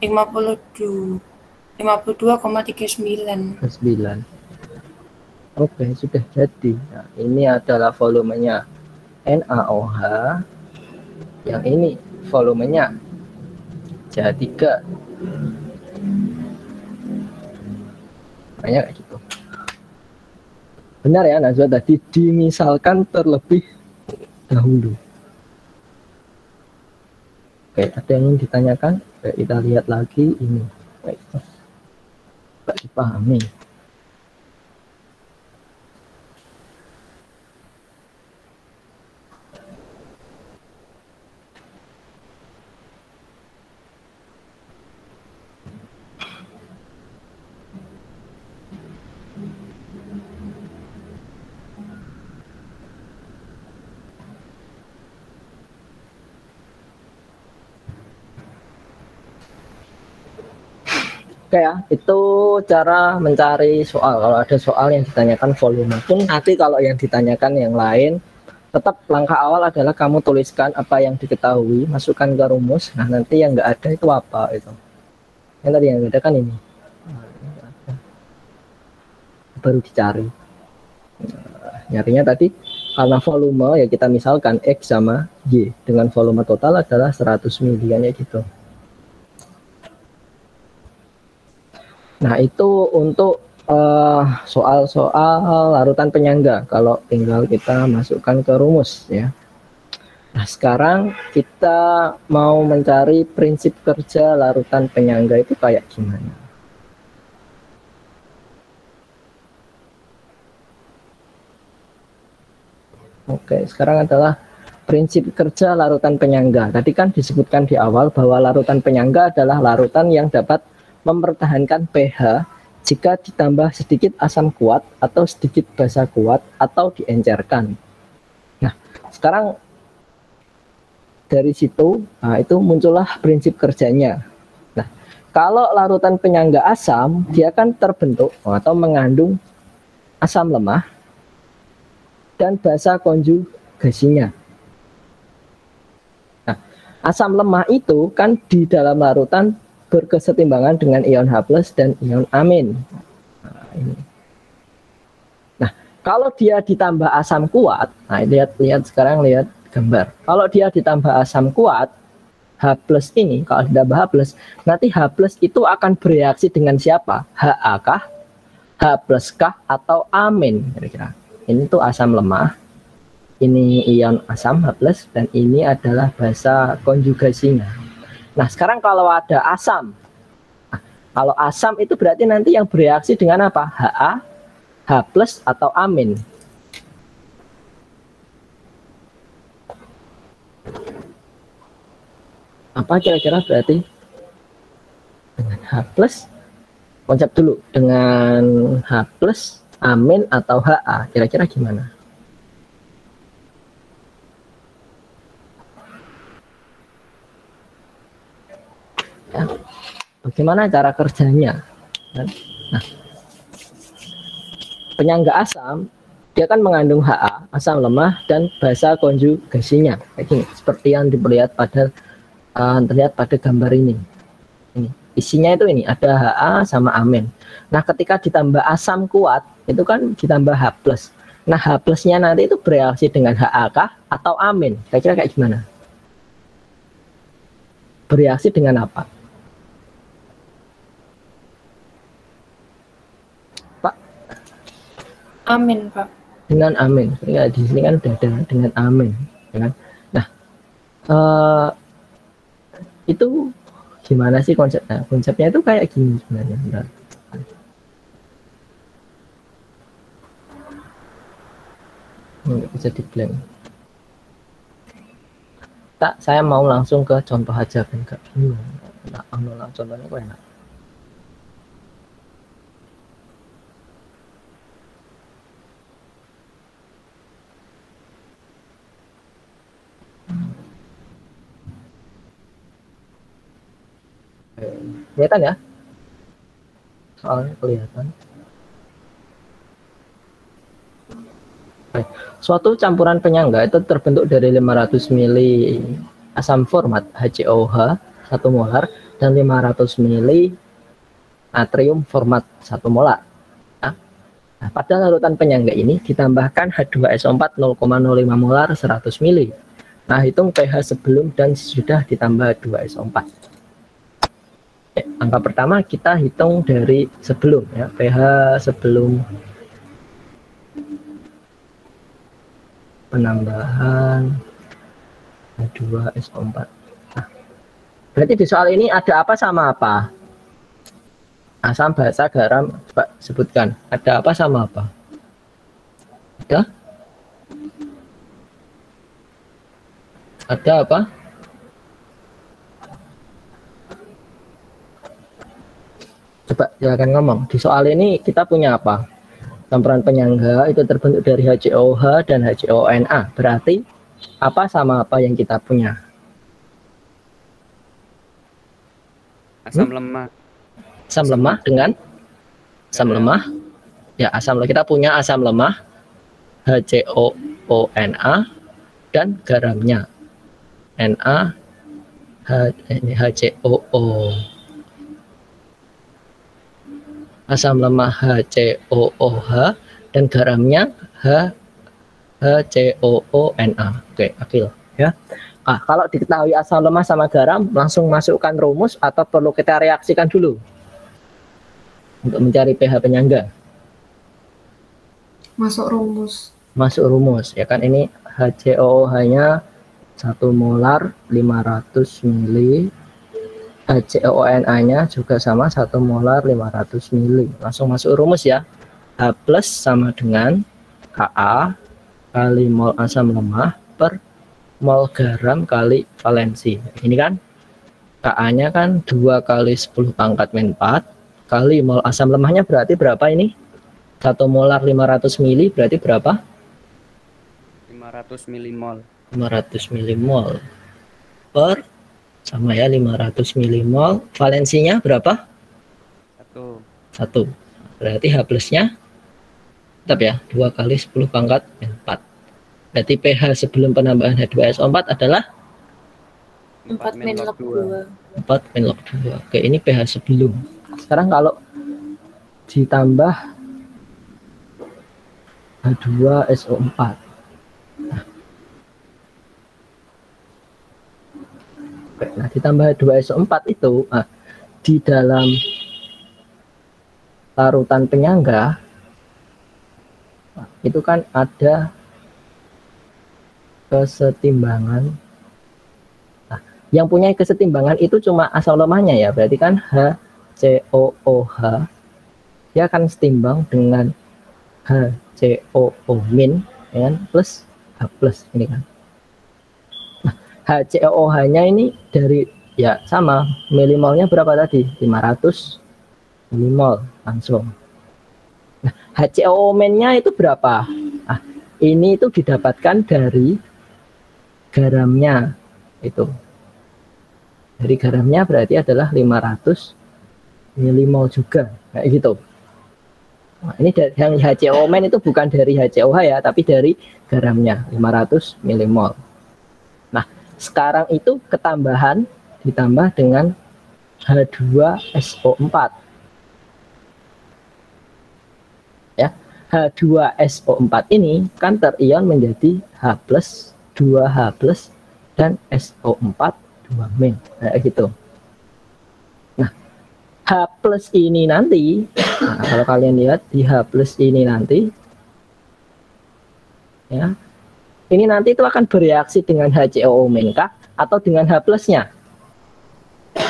52,39. 9. Oke, sudah jadi. Nah, ini adalah volumenya NaOH. Yang ini volumenya CH3. Banyak kayak gitu. Benar ya, Najwa tadi dimisalkan terlebih dahulu. Oke, ada yang ingin ditanyakan? Oke, kita lihat lagi ini. Baik. dipahami. Oke ya, itu cara mencari soal. Kalau ada soal yang ditanyakan volume pun, nanti kalau yang ditanyakan yang lain, tetap langkah awal adalah kamu tuliskan apa yang diketahui, masukkan ke rumus. Nah, nanti yang nggak ada itu apa itu? Yang tadi yang nggak ada kan ini. Baru dicari. Nyarinya tadi karena volume ya kita misalkan X sama Y dengan volume total adalah 100 mili ya gitu. Nah, itu untuk soal-soal larutan penyangga kalau tinggal kita masukkan ke rumus ya. Nah, sekarang kita mau mencari prinsip kerja larutan penyangga itu kayak gimana. Oke, sekarang adalah prinsip kerja larutan penyangga. Tadi kan disebutkan di awal bahwa larutan penyangga adalah larutan yang dapat mempertahankan pH jika ditambah sedikit asam kuat atau sedikit basa kuat atau diencerkan. Nah, sekarang dari situ, itu muncullah prinsip kerjanya. Nah, kalau larutan penyangga asam, dia kan terbentuk atau mengandung asam lemah dan basa konjugasinya. Nah, asam lemah itu kan di dalam larutan berkesetimbangan dengan ion H+ dan ion amin. Nah, ini. Nah, kalau dia ditambah asam kuat, nah lihat sekarang lihat gambar. Kalau dia ditambah asam kuat, H+ ini kalau ditambah H+, nanti H+ itu akan bereaksi dengan siapa? Ha kah? H+ kah atau amin kira-kira. Ini tuh asam lemah. Ini ion asam H+, dan ini adalah basa konjugasinya. Nah, sekarang kalau ada asam, kalau asam itu berarti nanti yang bereaksi dengan apa? Ha, H+ atau amin. Apa kira-kira berarti? Dengan H+, konsep dulu. Dengan H+, amin atau Ha, kira-kira gimana? Ya, bagaimana cara kerjanya? Nah, penyangga asam dia kan mengandung Ha, asam lemah dan basa konjugasinya kayak gini, seperti yang terlihat pada gambar ini. Ini isinya itu ini ada Ha sama amin. Nah, ketika ditambah asam kuat itu kan ditambah H+. Nah, H+-nya nanti itu bereaksi dengan Ha kah atau amin? Kira-kira kayak gimana? Bereaksi dengan apa? Amin, Pak. Dengan amin. Ya, di sini kan udah ada dengan amin, ya kan? Nah, itu gimana sih konsepnya? Konsepnya itu kayak gini sebenarnya. Bentar. Nggak bisa di blank. Tak, saya mau langsung ke contoh aja kan, Kak. Nah, contohnya kok enak. Kelihatan ya? Soalnya kelihatan. Suatu campuran penyangga itu terbentuk dari 500 mili asam format HCOH 1 molar dan 500 mili natrium format 1 molar. Nah, pada larutan penyangga ini ditambahkan H2SO4 0,05 molar 100 mili. Nah, hitung pH sebelum dan sesudah ditambah 2SO4. Angka pertama kita hitung dari sebelum ya, pH sebelum penambahan H2SO4. Nah, berarti di soal ini ada apa sama apa? Asam, basa, garam, coba sebutkan. Ada apa sama apa? Ada? Ada apa? Coba silakan ngomong. Di soal ini kita punya apa? Campuran penyangga itu terbentuk dari HCOH dan HCONA. Berarti apa sama apa yang kita punya? Asam lemah. Asam lemah dengan asam lemah. Ya, kita punya asam lemah HCOONA dan garamnya Na ini HCOO. Asam lemah HCOOH dan garamnya HCOONA. Oke, Akil ya. Kalau diketahui asam lemah sama garam, langsung masukkan rumus atau perlu kita reaksikan dulu untuk mencari pH penyangga? Masuk rumus. Masuk rumus ya kan, ini HCOOH-nya 1 molar 500 mili, HCOONA-nya juga sama 1 molar 500 mili. Langsung masuk rumus ya. H plus sama dengan Ka kali mol asam lemah per mol garam kali valensi. Ini kan Ka-nya kan 2 kali 10 pangkat min 4 kali mol asam lemahnya berarti berapa ini? 1 molar 500 mili berarti berapa? 500 milimol. 500 milimol per sama ya 500 milimol. Valensinya berapa? 1. Berarti H plusnya tetap ya 2 kali 10 pangkat min 4. Berarti pH sebelum penambahan H2SO4 adalah 4 min log 2. 4 min log 2. Oke, ini pH sebelum. Sekarang kalau ditambah H2SO4. Nah, ditambah H2SO4 itu di dalam larutan penyangga itu kan ada kesetimbangan. Nah, yang punya kesetimbangan itu cuma asam lemahnya ya, berarti kan HCOOH dia akan setimbang dengan HCOO min ya, plus H plus ini kan. HCOOH-nya ini dari ya sama milimolnya berapa tadi? 500 milimol langsung. Nah, HCOO-nya itu berapa? Ini itu didapatkan dari garamnya itu. Dari garamnya berarti adalah 500 milimol juga, kayak gitu. Nah, ini yang HCOO- itu bukan dari HCOH ya, tapi dari garamnya 500 milimol. Nah, sekarang itu ketambahan ditambah dengan H2SO4 ya. H2SO4 ini kan terion menjadi H plus 2H plus dan SO4 2 min kayak gitu. Nah, H plus ini nanti kalau kalian lihat di H plus ini nanti ya, ini nanti itu akan bereaksi dengan HCOO min kah atau dengan H plusnya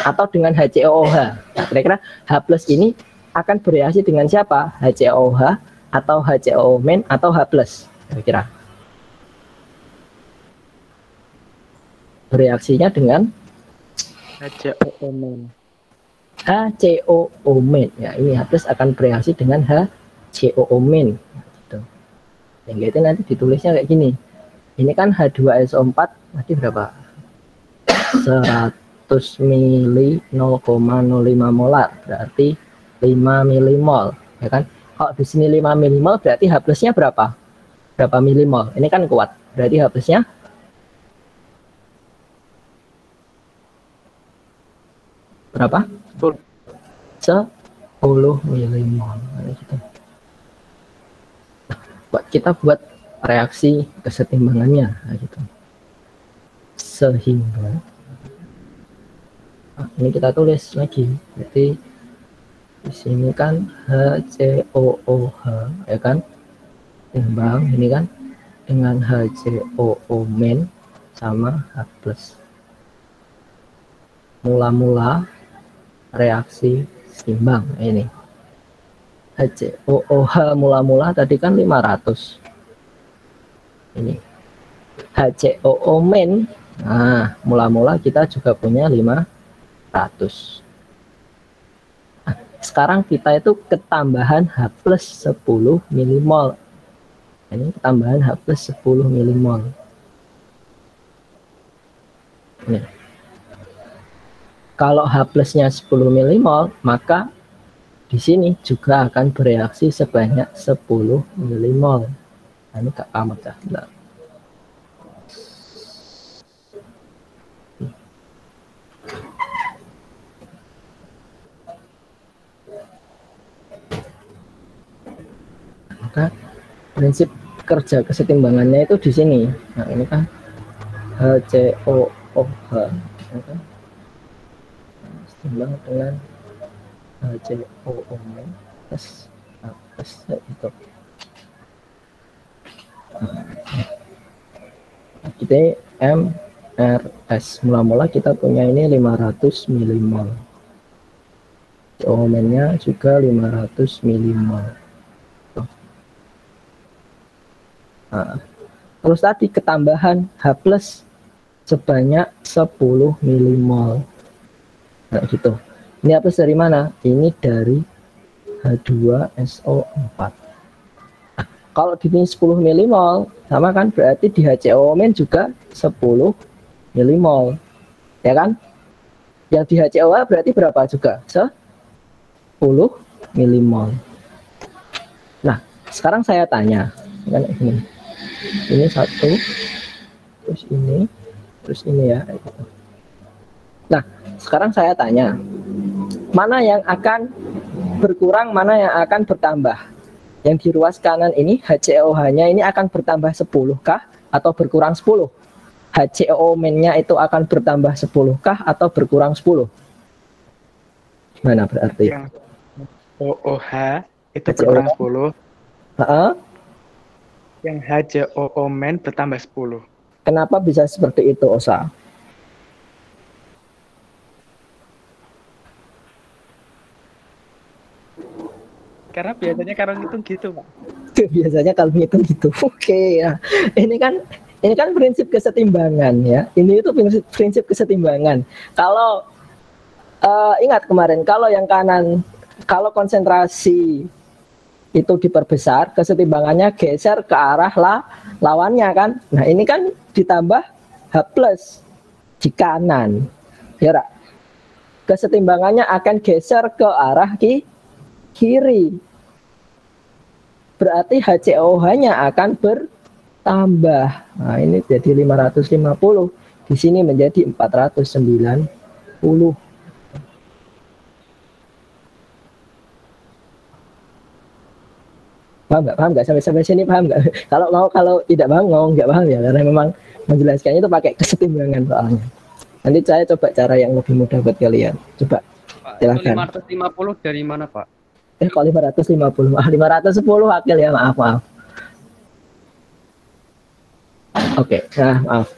atau dengan HCOOH. Nah, kira-kira H plus ini akan bereaksi dengan siapa? HCOOH atau HCOO min atau H plus? Kira-kira bereaksinya dengan HCOO min. HCOO min ya, ini H plus akan bereaksi dengan HCOO min gitu. Yang itu nanti ditulisnya kayak gini. Ini kan H2SO4 tadi berapa? 100 mili 0,05 molar berarti 5 milimol ya kan. Kalau di sini 5 milimol berarti H plusnya berapa? Berapa milimol? Ini kan kuat. Berarti H plusnya berapa? 10 milimol. Gitu. Kita buat reaksi kesetimbangannya gitu. Sehingga ini kita tulis lagi, jadi di sini kan HCOOH ya kan, timbang ini kan dengan HCOO min sama H plus. Mula-mula reaksi timbang ini HCOOH mula-mula tadi kan 500, ini HCOO main, nah mula-mula kita juga punya 500. Nah, sekarang kita itu ketambahan H plus 10 milimol, ini ketambahan H plus 10 milimol. Nih. Kalau H plusnya 10 milimol, maka di sini juga akan bereaksi sebanyak 10 milimol. Nah, ini Kak Kamat ya. Nah. Maka prinsip kerja kesetimbangannya itu di sini. Nah, ini kan HCOOH, ya kan? Setimbang dengan HCOO plus itu. Kita MRS mula-mula kita punya ini 500 milimol. HCO-nya juga 500 milimol. Nah, terus tadi ketambahan H plus sebanyak 10 milimol. Nah, gitu. Ini H plus dari mana? Ini dari H2SO4. Nah, kalau di sini 10 milimol, sama kan berarti di HCO- juga 10 milimol. Ya kan? Yang di HCO berarti berapa juga? 10 milimol. Nah, sekarang saya tanya, kan ini satu, terus ini ya. Nah, sekarang saya tanya, mana yang akan berkurang, mana yang akan bertambah? Yang di ruas kanan ini HCOH-nya ini akan bertambah 10 kah atau berkurang 10? HCO main-nya itu akan bertambah 10 kah atau berkurang 10? Mana berarti? Yang OOH itu berkurang 10. Yang HCOO main bertambah 10. Kenapa bisa seperti itu, Osa? Karena biasanya kalau ngitung gitu, Pak. Biasanya kalau ngitung gitu. Oke, ya. Ini kan prinsip kesetimbangan ya. Ini itu prinsip kesetimbangan. Kalau ingat kemarin, kalau yang kanan, kalau konsentrasi itu diperbesar, kesetimbangannya geser ke arah lawannya kan. Nah, ini kan ditambah H plus di kanan. Ya, kesetimbangannya akan geser ke arah kiri. Berarti HCOH-nya akan bertambah. Nah, ini jadi 550. Di sini menjadi 490. Paham nggak sampai sini, paham nggak? Kalau tidak paham ngomong nggak paham ya, karena memang menjelaskannya itu pakai kesetimbangan soalnya. Nanti saya coba cara yang lebih mudah buat kalian. Coba silakan. 550 dari mana, Pak? Kok 550? 510 wakil ya, maaf. Oke, nah maaf.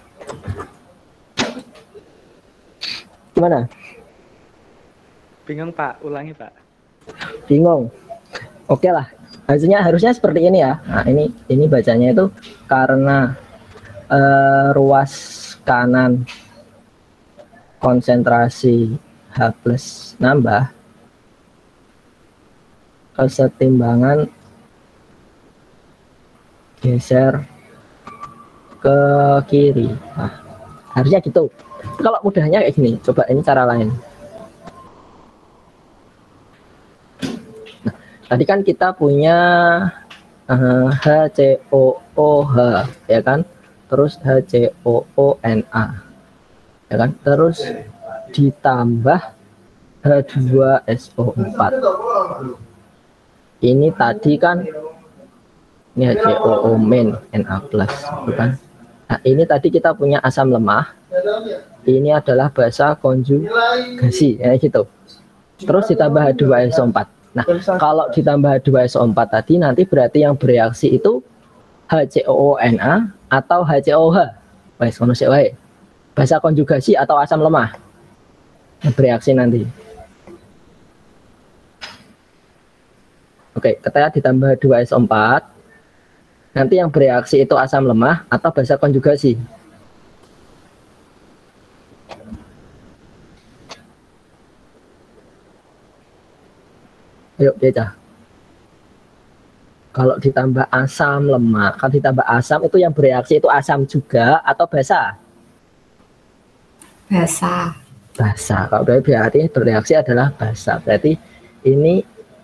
Gimana? Bingung, Pak. Ulangi, Pak. Bingung. Oke lah. Harusnya seperti ini ya. Nah, ini bacanya itu karena ruas kanan konsentrasi H plus nambah, kesetimbangan geser ke kiri. Nah, harusnya gitu. Kalau mudahnya kayak gini, coba ini cara lain. Nah, tadi kan kita punya HCOOH ya kan, terus HCOONA ya kan, terus ditambah H2SO4. Ini tadi kan ini HCOO main Na plus, bukan? Nah, ini tadi kita punya asam lemah. Ini adalah basa konjugasi, ya gitu. Terus ditambah H2SO4. Nah, kalau ditambah H2SO4 tadi nanti berarti yang bereaksi itu HCOONA atau HCOH. Wes kono sik wae. Basa konjugasi atau asam lemah. Yang bereaksi nanti. Oke, ketika ditambah 2SO4, nanti yang bereaksi itu asam lemah atau basa konjugasi? Ayo, Beca. Kalau ditambah asam lemah, kalau ditambah asam itu yang bereaksi itu asam juga atau basa? Basa. Basa. Kalau berarti bereaksi adalah basa. Berarti ini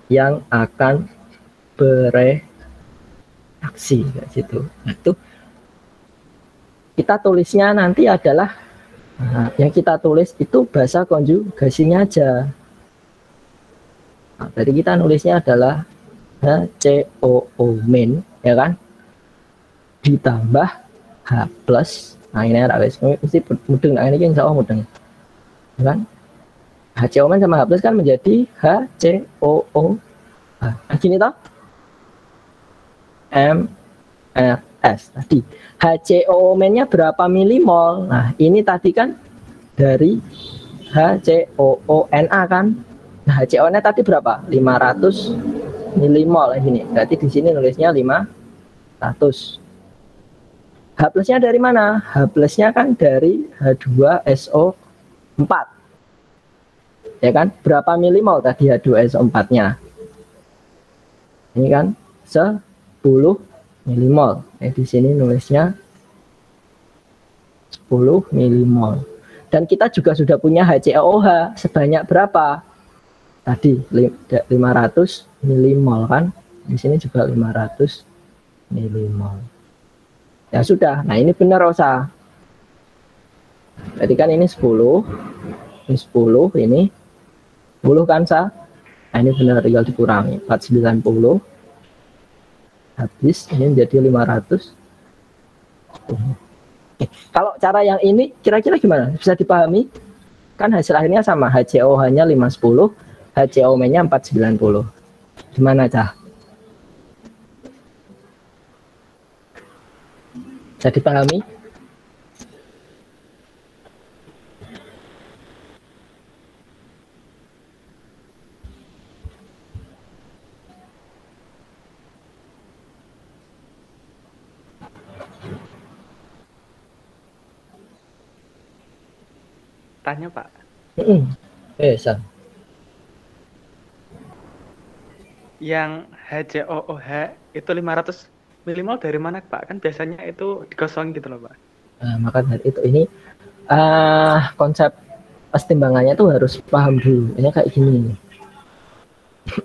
yang akan bereaksi kayak gitu. Nah, itu kita tulisnya nanti adalah yang kita tulis itu basa konjugasinya aja. Nah, berarti kita nulisnya adalah HCOO min, ya kan? Ditambah H plus. Nah, ini ada mesti mudeng. Nah, ini insya Allah mudeng. Ya kan? HCOO min sama H plus kan menjadi HCOO. Nah, gini toh? MRS tadi. HCOO min-nya berapa milimol? Nah, ini tadi kan dari HCOO-Na kan? Nah, HCO-nya tadi berapa? 500 milimol ini. Berarti di sini nulisnya 500. H plusnya dari mana? H plusnya kan dari H2SO4. Ya kan? Berapa milimol tadi H2SO4-nya? Ini kan 10 milimol. Di sini nulisnya 10 milimol. Dan kita juga sudah punya HCOOH sebanyak berapa? Tadi 500 milimol kan, di sini juga 500 milimol. Ya sudah, nah ini benar Rosa. Jadi kan ini 10, ini 10, ini 10 kan Sa? Nah ini benar, tinggal dikurangi 490. Habis ini menjadi 500. Kalau cara yang ini kira-kira gimana? Bisa dipahami? Kan hasil akhirnya sama, HCOH-nya 510, HCO-nya 490. Gimana, Cah? Bisa dipahami? Tanya, Pak. Bisa. Yang HCOOH itu 500 milimol dari mana, Pak? Kan biasanya itu dikosong gitu loh, Pak. Nah, maka dari itu ini konsep timbangannya tuh harus paham dulu. Ini kayak gini.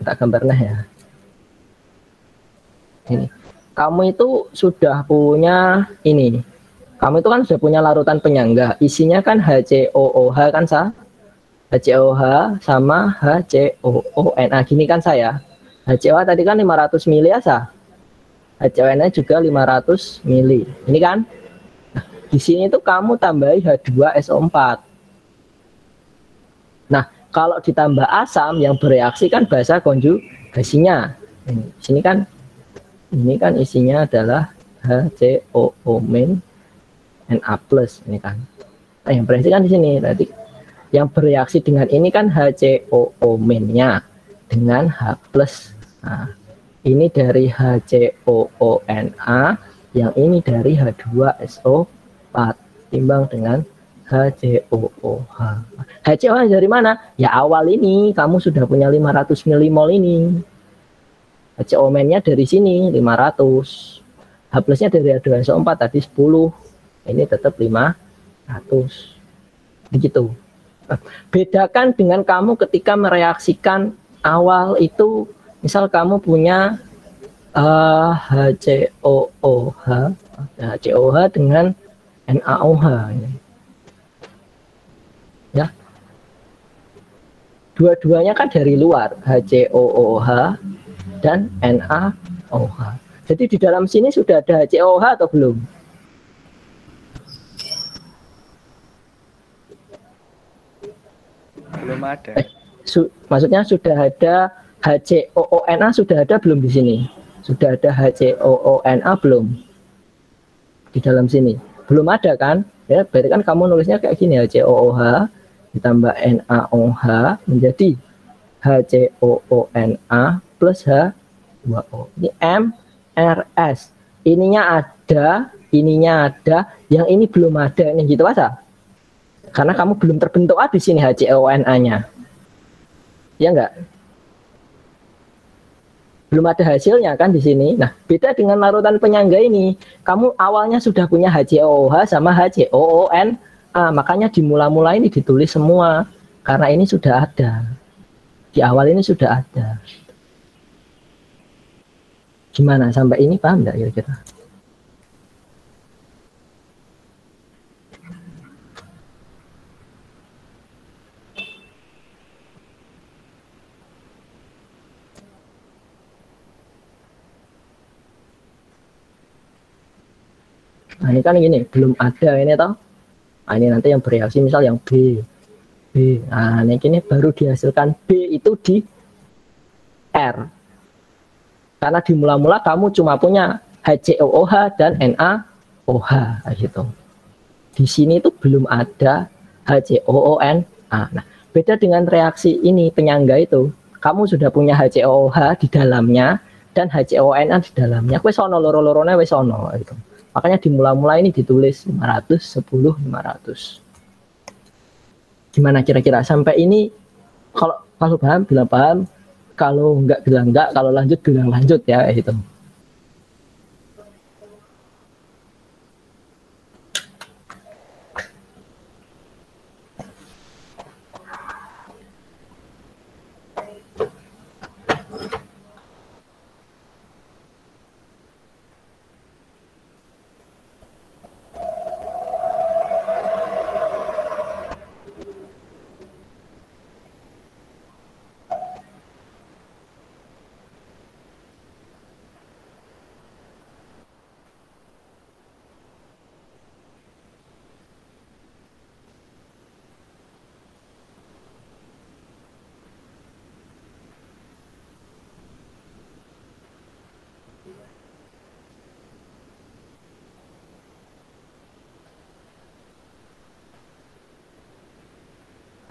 Tak gambarnya ya. Ini. Kamu itu sudah punya ini. Kamu itu kan sudah punya larutan penyangga. Isinya kan HCOOH kan, Sa? HCOH sama HCOONA. Gini kan saya. HCOH tadi kan 500 mili ya, Sa? HCONA juga 500 mili. Ini kan? Nah, di sini tuh kamu tambahi H2SO4. Nah, kalau ditambah asam yang bereaksi kan basa konjugasinya. Di sini kan ini kan isinya adalah HCOO min Na plus ini kan. Nah, yang bereaksi kan di sini. Berarti yang bereaksi dengan ini kan HCOO min-nya dengan H plus. Nah, ini dari HCOONA, yang ini dari H2SO4 timbang dengan HCOOH. HCOOH dari mana? Ya awal ini kamu sudah punya 500 milimol ini. HCO-nya dari sini 500. H plusnya dari H2SO4 tadi 10. Ini tetap 500. Begitu. Bedakan dengan kamu ketika mereaksikan awal itu. Misal kamu punya HCOOH dengan NaOH. Ya. Dua-duanya kan dari luar, HCOOH dan NaOH. Jadi di dalam sini sudah ada HCOOH atau belum? Belum ada. Maksudnya sudah ada HCOONA sudah ada belum di sini? Sudah ada HCOONA belum? Di dalam sini. Belum ada kan? Ya, berarti kan kamu nulisnya kayak gini, HCOOH ditambah NaOH menjadi HCOONA plus H 2O. Ini MRS. Ininya ada, yang ini belum ada, ini gitu aja. Karena kamu belum terbentuk di sini HCONA-nya. Ya enggak? Belum ada hasilnya kan di sini. Nah, beda dengan larutan penyangga ini. Kamu awalnya sudah punya HCOOH sama HCOONA. Makanya di mula-mula ini ditulis semua. Karena ini sudah ada. Di awal ini sudah ada. Gimana? Sampai ini paham enggak kira-kira? Nah, ini kan gini, belum ada ini toh. Nah, ini nanti yang bereaksi misal yang B. Nah, ini baru dihasilkan B itu di R. Karena di mula-mula kamu cuma punya HCOOH dan NaOH gitu. Di sini itu belum ada HCOONA. Nah, beda dengan reaksi ini penyangga itu. Kamu sudah punya HCOOH di dalamnya dan HCONA di dalamnya. Wes ono loro-lorone wes ono gitu. Makanya di mula-mula ini ditulis 500, 10, 500. Gimana kira-kira sampai ini? Kalau paham bilang paham, kalau enggak bilang enggak, kalau lanjut bilang lanjut ya gitu.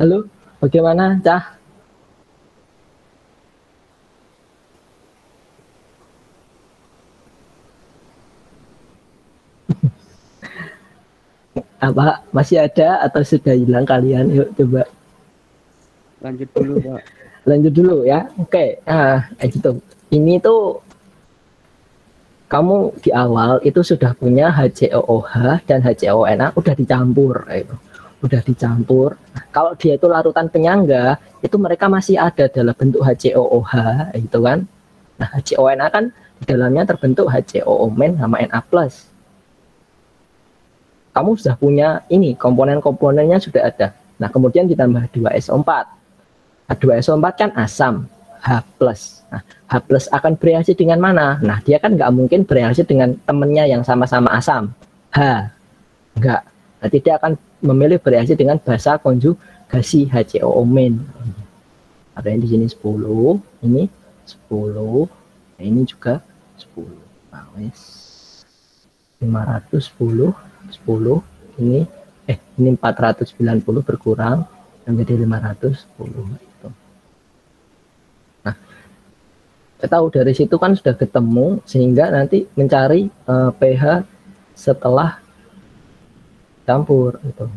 Halo, bagaimana, Cah? Apa masih ada atau sudah hilang kalian? Yuk coba Lanjut dulu, Pak. lanjut dulu ya. Oke, gitu. Ini tuh kamu di awal itu sudah punya HCOOH dan HCONA udah dicampur gitu. Udah dicampur. Nah, kalau dia itu larutan penyangga, itu mereka masih ada dalam bentuk HCOOH gitu kan. Nah, HCONA kan di dalamnya terbentuk HCOO- sama Na+. Kamu sudah punya ini, komponen-komponennya sudah ada. Nah, kemudian ditambah 2SO4. Nah, 2SO4 kan asam, H+. Nah, H+ akan bereaksi dengan mana? Nah, dia kan nggak mungkin bereaksi dengan temennya yang sama-sama asam, H. Nggak. Nanti dia akan memilih bereaksi dengan basa konjugasi HCOO-. Ada yang di sini 10, ini 10, nah, ini juga 10. Nah, 510, 10, ini 490 berkurang menjadi 510 gitu. Nah, kita tahu dari situ kan sudah ketemu, sehingga nanti mencari pH setelah campur gitu.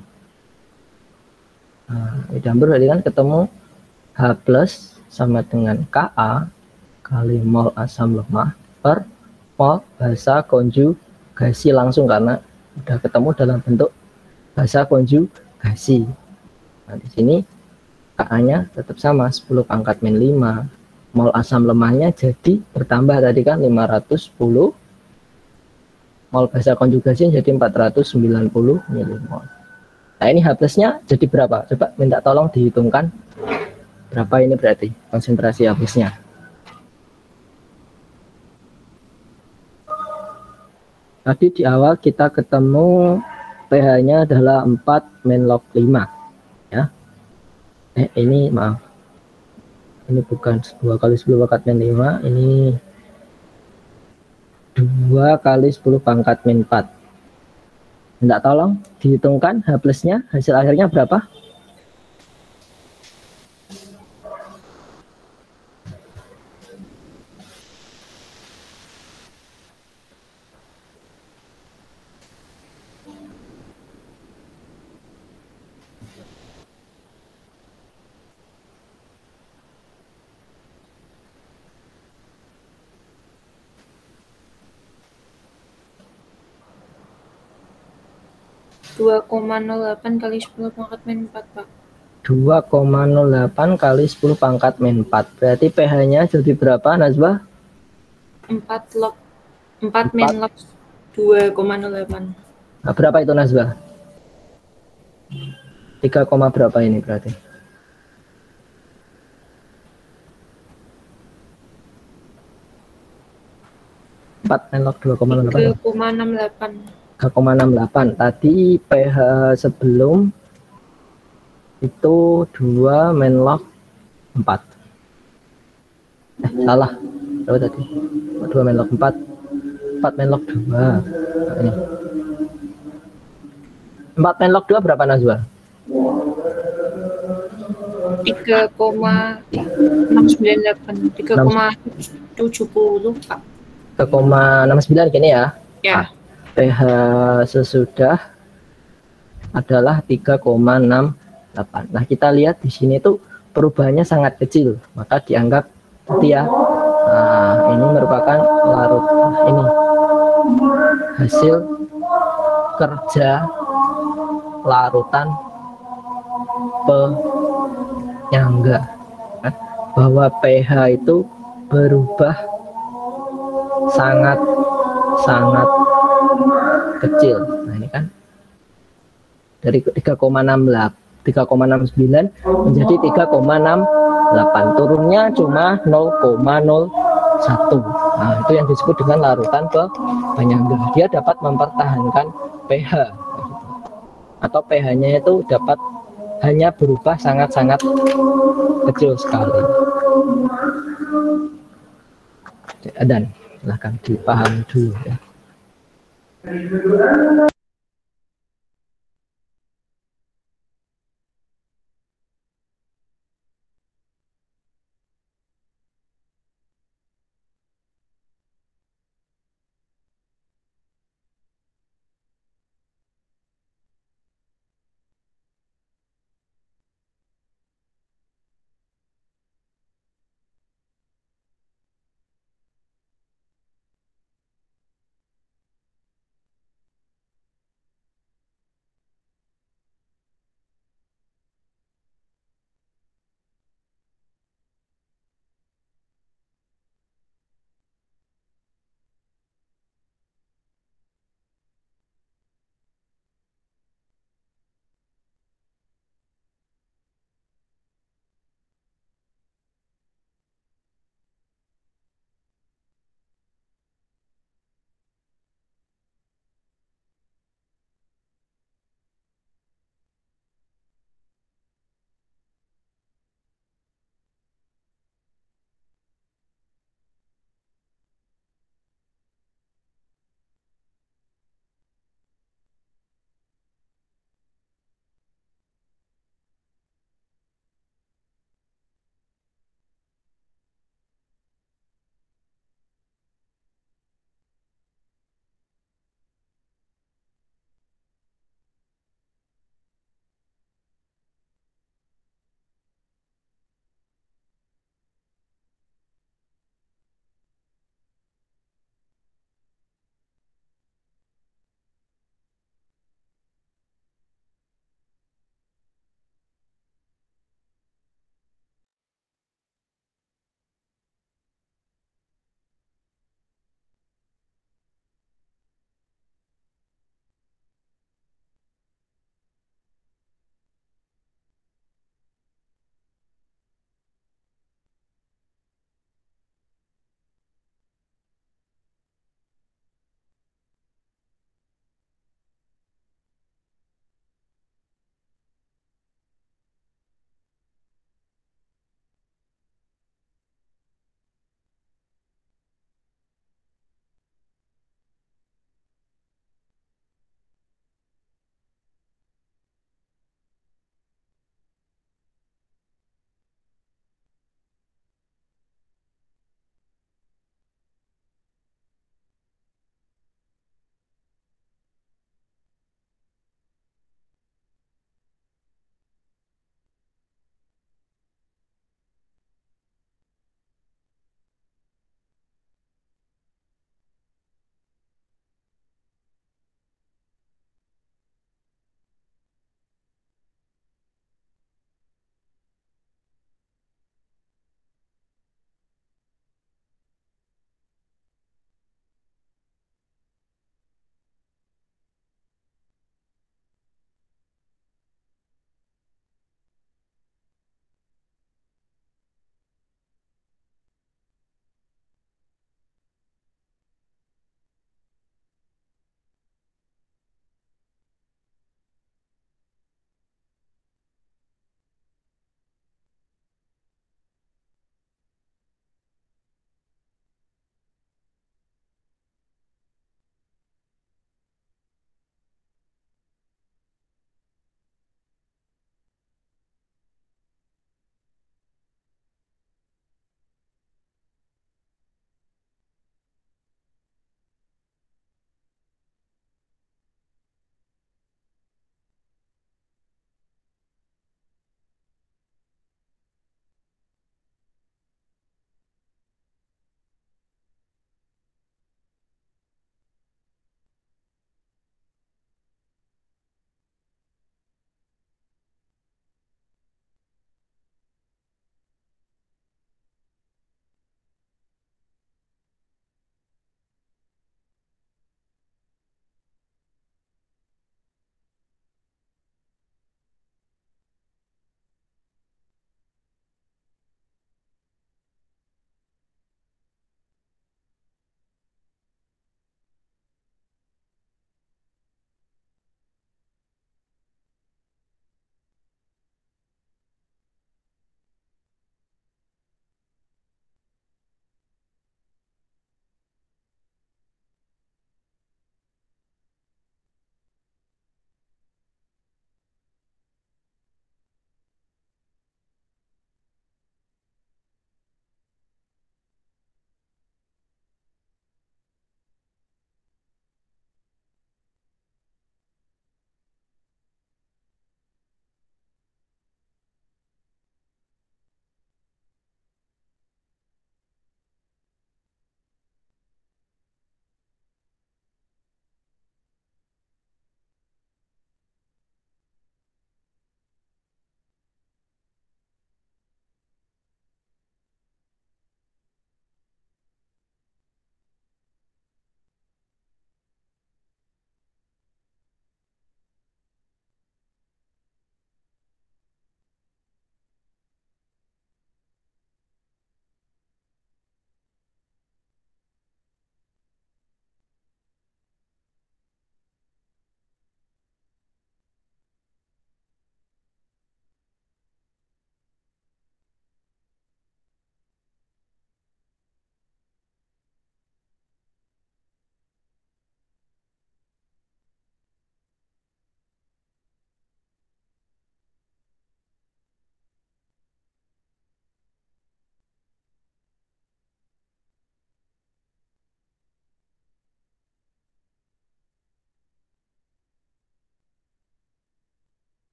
Nah, campur berarti kan ketemu H+ sama dengan Ka kali mol asam lemah per mol basa konjugasi langsung, karena udah ketemu dalam bentuk basa konjugasi. Nah, di sini Ka-nya tetap sama 10⁻⁵. Mol asam lemahnya jadi bertambah tadi kan 510. Mol basa konjugasi jadi 490 milimol. Nah, ini H+-nya jadi berapa? Coba minta tolong dihitungkan. Berapa ini berarti konsentrasi H+-nya? Tadi di awal kita ketemu pH-nya adalah 4-log 5 ya. Ini maaf. Ini bukan 2 kali 10⁻⁵, ini 2 kali 10⁻⁴. Minta tolong dihitungkan H+-nya, hasil akhirnya berapa? 2,08 kali 10 pangkat min 4, Pak. 2,08 kali 10 pangkat min 4. Berarti pH-nya jadi berapa, Nazwa? 4 log 4 min log 2,08. Nah, berapa itu, Nazwa? 3, berapa ini berarti? 4 min log 2,08. 3,68. 3,68. Tadi pH sebelum itu 2 min log 4. Salah. Berapa tadi? 2 min log 4. 4 min log 2. Nah, ini. 4 min log 2 berapa, Nazwa? 3,698. 3,70, Pak. 3,69 gini ya. Ya. pH sesudah adalah 3,68. Nah, kita lihat di sini tuh perubahannya sangat kecil, maka dianggap tadi ya. Nah, ini merupakan larut. Ini hasil kerja larutan penyangga. Bahwa pH itu berubah sangat kecil. Nah, ini kan dari 3,69 menjadi 3,68, turunnya cuma 0,01. Nah, itu yang disebut dengan larutan penyangga. Dia dapat mempertahankan pH, atau pH-nya itu dapat hanya berubah sangat-sangat kecil sekali. Dan silahkan dipahami dulu ya.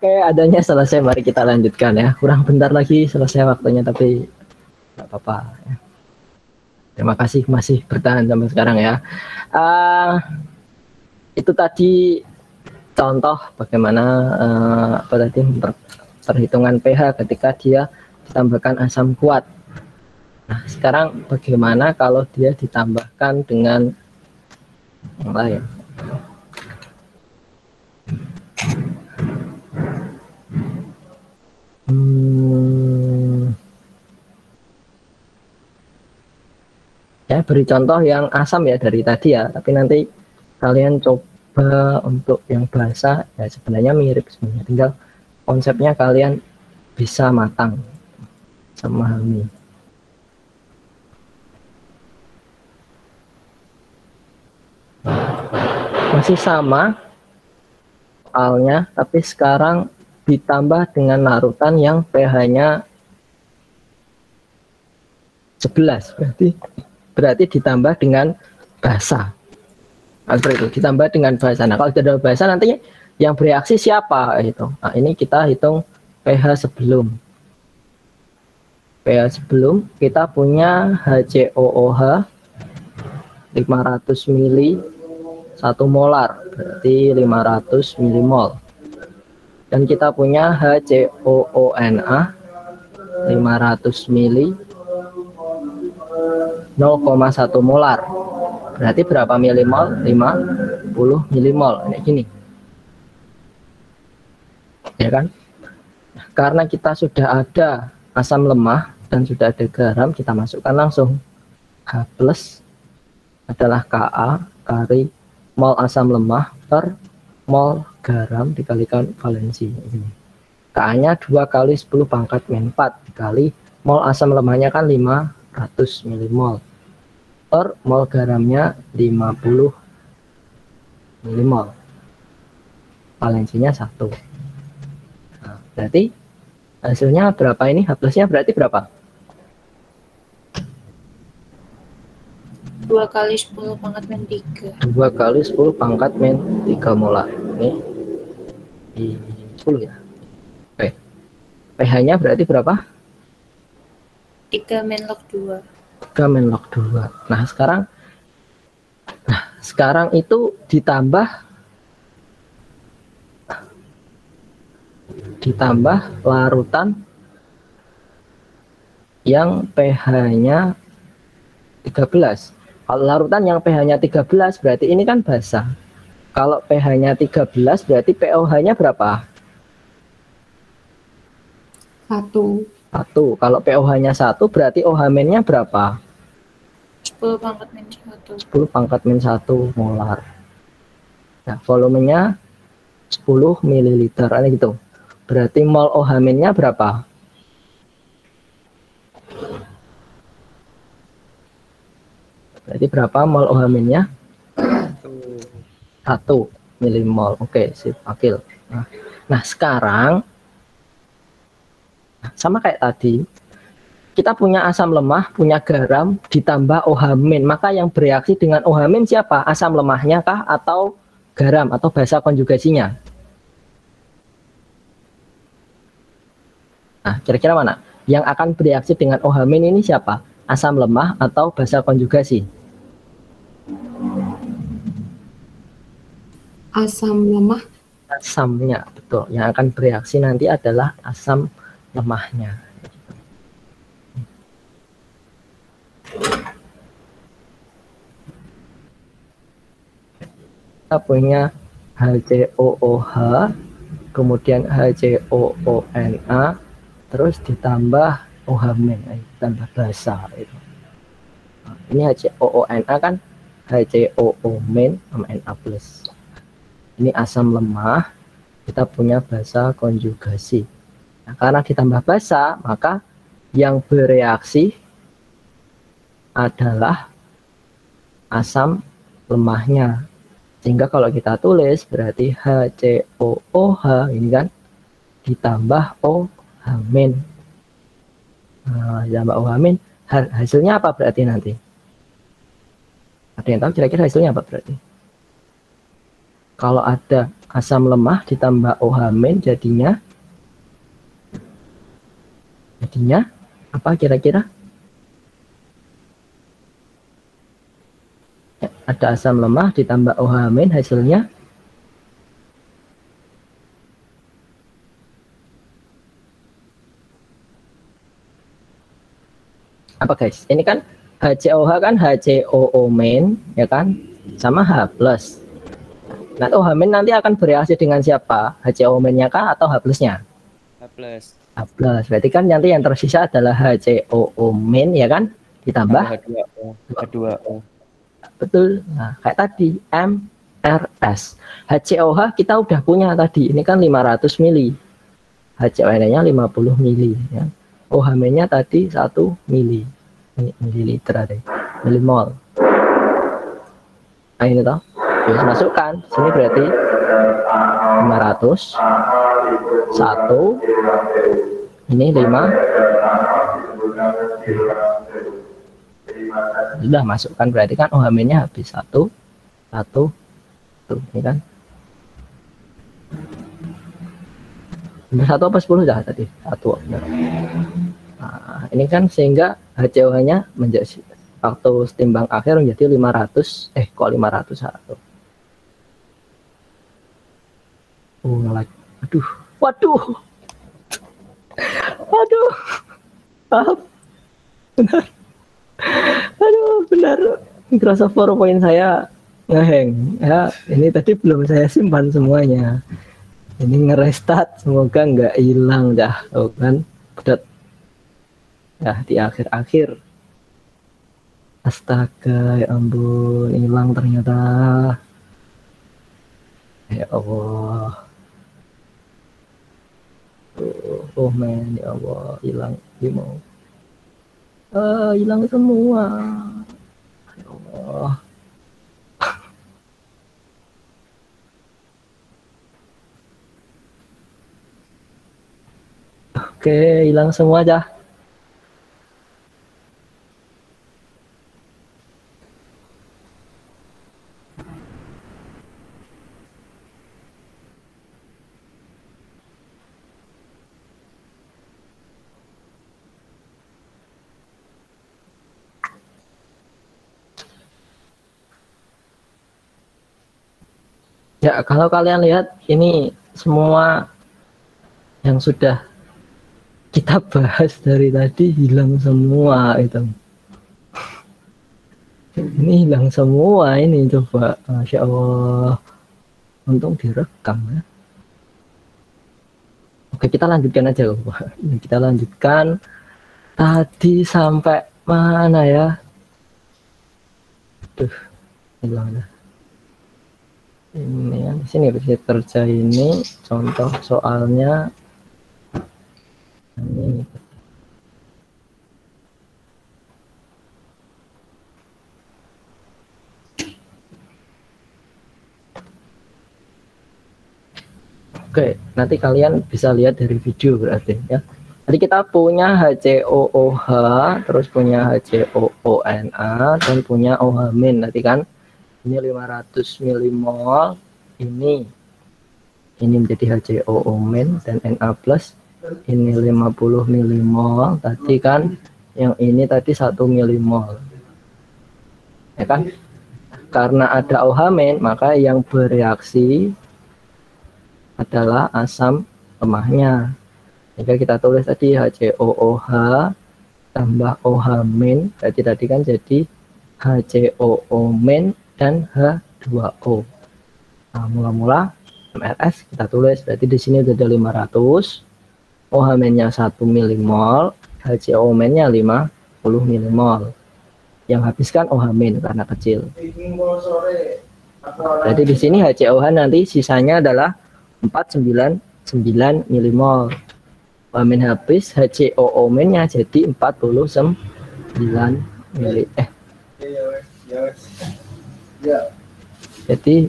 Oke, adanya selesai. Mari kita lanjutkan ya. Kurang bentar lagi selesai waktunya, tapi nggak apa-apa. Ya. Terima kasih masih bertahan sampai sekarang ya. Itu tadi contoh bagaimana apa tadi perhitungan pH ketika dia ditambahkan asam kuat. Nah, sekarang bagaimana kalau dia ditambahkan dengan yang lain? Ya, beri contoh yang asam ya dari tadi ya, tapi nanti kalian coba untuk yang basa ya sebenarnya mirip sebenarnya, tinggal konsepnya kalian bisa matang memahami. Masih sama soalnya, tapi sekarang ditambah dengan larutan yang pH-nya 11, berarti ditambah dengan basa. Seperti itu, ditambah dengan basa. Nah, kalau tidak ada basa nantinya yang bereaksi siapa itu? Nah, ini kita hitung pH sebelum. pH sebelum kita punya HCOOH 500 mili 1 molar, berarti 500 milimol. Dan kita punya HCOONA 500 mili 0,1 molar. Berarti berapa milimol? 50 milimol. Kayak gini. Ya kan? Karena kita sudah ada asam lemah dan sudah ada garam, kita masukkan langsung. H plus adalah Ka kali mol asam lemah per mol garam dikalikan valensi. Ka-nya 2 kali 10 pangkat min 4 dikali mol asam lemahnya kan 500 milimol per mol garamnya 50 milimol. Valensinya 1. Nah, berarti hasilnya berapa ini? H plusnya berarti berapa? 2 kali 10 pangkat min 3. 2 kali 10 pangkat min 3 molar. Ini di 10 ya. Oke. pH-nya berarti berapa? 3 min log 2. 3 min log 2. Nah, sekarang itu ditambah larutan yang pH-nya 13. Kalau larutan yang pH-nya 13 berarti ini kan basa. Kalau pH-nya 13 berarti pOH-nya berapa? 1. 1. Kalau pOH-nya 1 berarti OH-nya berapa? 10 pangkat min 1. 10 pangkat min 1 molar. Nah, volumenya 10 ml. Ini gitu. Berarti mol OH-nya berapa? Berarti berapa mol OH-nya? 1 milimol. Oke, sip, akil. Nah, sekarang sama kayak tadi, kita punya asam lemah, punya garam, ditambah OH-, maka yang bereaksi dengan OH- siapa? Asam lemahnya kah atau garam atau basa konjugasinya? Nah, kira-kira mana? Yang akan bereaksi dengan OH- ini siapa? Asam lemah atau basa konjugasi? Asam lemah. Asamnya, betul. Yang akan bereaksi nanti adalah asam lemahnya. Kita punya HCOOH, kemudian HCOONA, terus ditambah OH-, tambah basa itu. Nah, ini HCOONA kan HCOO- sama Na+. Ini asam lemah, kita punya basa konjugasi. Nah, karena ditambah basa, maka yang bereaksi adalah asam lemahnya. Sehingga kalau kita tulis berarti HCOOH ini kan ditambah OH-. Nah, ditambah OH-, hasilnya apa berarti nanti? Ada yang tahu kira-kira hasilnya apa berarti? Kalau ada asam lemah ditambah OH min jadinya apa kira-kira? Ada asam lemah ditambah OH min hasilnya apa guys? Ini kan HCOH kan HCOO main ya kan sama H plus. Nah OH main nanti akan bereaksi dengan siapa? HCOO mainnya kah atau H plusnya? H plus. H plus. Berarti kan nanti yang tersisa adalah HCOO main ya kan ditambah H2O. H2O. Betul. Nah kayak tadi MRS. HCOH kita udah punya tadi. Ini kan 500 mili. HCOH-nya 50 mili ya. OH nya tadi 1 mili. Ini mililiter ada. Milimol. Nah ini toh. Terus masukkan. Sini berarti 500 1 ini 5 sudah masukkan berarti kan OH nya habis 1 tuh ini kan benar 1 apa 10 dah tadi 1 benar. Nah, ini kan sehingga HCOH nya menjadi waktu timbang akhir menjadi 500 kok 501 waduh maaf benar benar Microsoft PowerPoint saya ngeheng ya. Ini tadi belum saya simpan semuanya, ini ngerestart, semoga nggak hilang dah kan ya di akhir astaga ya ampun hilang ternyata ya Allah. Oh men ya Allah hilang hilang semua ya Allah. Oke hilang semua dah. Ya, kalau kalian lihat ini semua yang sudah kita bahas dari tadi hilang semua itu. Ini hilang semua ini coba. Masya Allah. Untung direkam ya. Oke, kita lanjutkan aja Pak. Kita lanjutkan tadi sampai mana ya? Hilang dah. Ini yang di sini bisa kerja ini contoh soalnya ini. Oke, nanti kalian bisa lihat dari video berarti ya. Jadi kita punya HCOOH, terus punya HCOONA dan punya OH min tadi kan. Ini 500 milimol, ini menjadi HCOO min dan Na plus, ini 50 milimol tadi kan, yang ini tadi 1 milimol ya kan. Karena ada OH min maka yang bereaksi adalah asam lemahnya, jika kita tulis tadi HCOOH tambah OH min tadi kan jadi HCOO min dan H2O. Nah, mula-mula MRS kita tulis berarti di sini udah ada 500, OH min-nya 1 milimol, HCO min-nya 50 milimol. Yang habiskan OH min karena kecil. Jadi di sini HCOH nanti sisanya adalah 499 milimol. OH min habis, HCOO min-nya jadi 49 mili. Jadi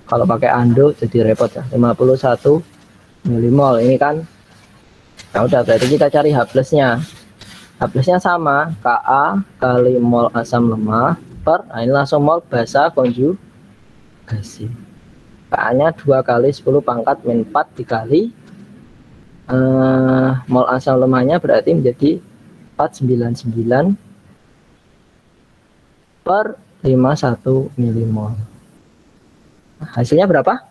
kalau pakai ando jadi repot ya. 51 milimol ini kan. Nah udah berarti kita cari H plusnya. H plusnya sama Ka kali mol asam lemah per, nah ini langsung mol basa konjugasi. Ka-nya 2 kali 10 pangkat min 4 dikali mol asam lemahnya berarti menjadi 499 per 51 milimol. Hasilnya berapa?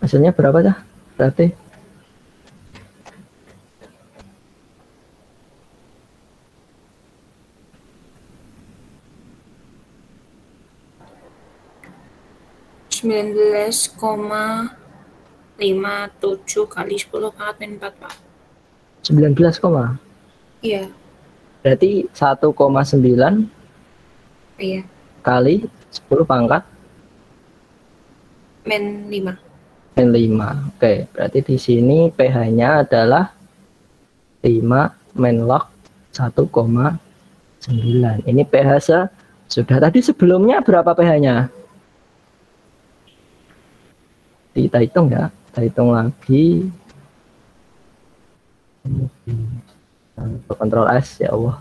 Hasilnya berapa dah? Berarti sembilan belas koma 57 kali 10 pangkat min 4, Pak. 19, Iya, berarti 1,9 iya. kali 10 pangkat Min 5. min 5. Oke, berarti di sini pH-nya adalah 5 min log 1,9. Ini pH sudah tadi sebelumnya berapa pH-nya? Kita hitung ya, kita hitung lagi. Kontrol S, ya Allah.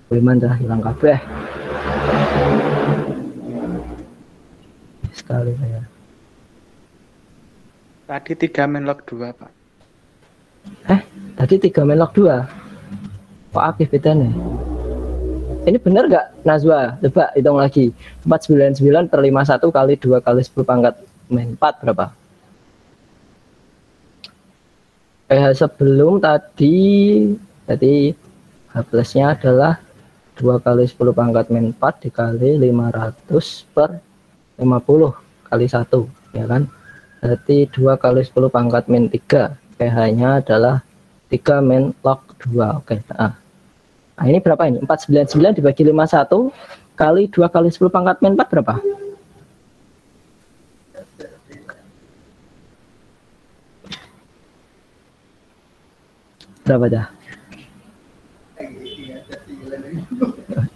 Bagaimana dah hilang kabeh. Sekali saya. Tadi 3 min log 2, Pak. Tadi 3 min log 2. Kok aktif bedanya? Ini benar nggak, Nazwa? Coba hitung lagi. 499 per 51 kali 2 kali 10 pangkat min 4 berapa? pH sebelum tadi H plusnya adalah 2 kali 10 pangkat min 4 dikali 500 per 50 kali 1, ya kan? Berarti 2 kali 10 pangkat min 3, pH-nya adalah 3 min log 2. Oke, nah ini berapa ini? 499 dibagi 51 kali 2 kali 10 pangkat min 4 berapa? Berapa dah?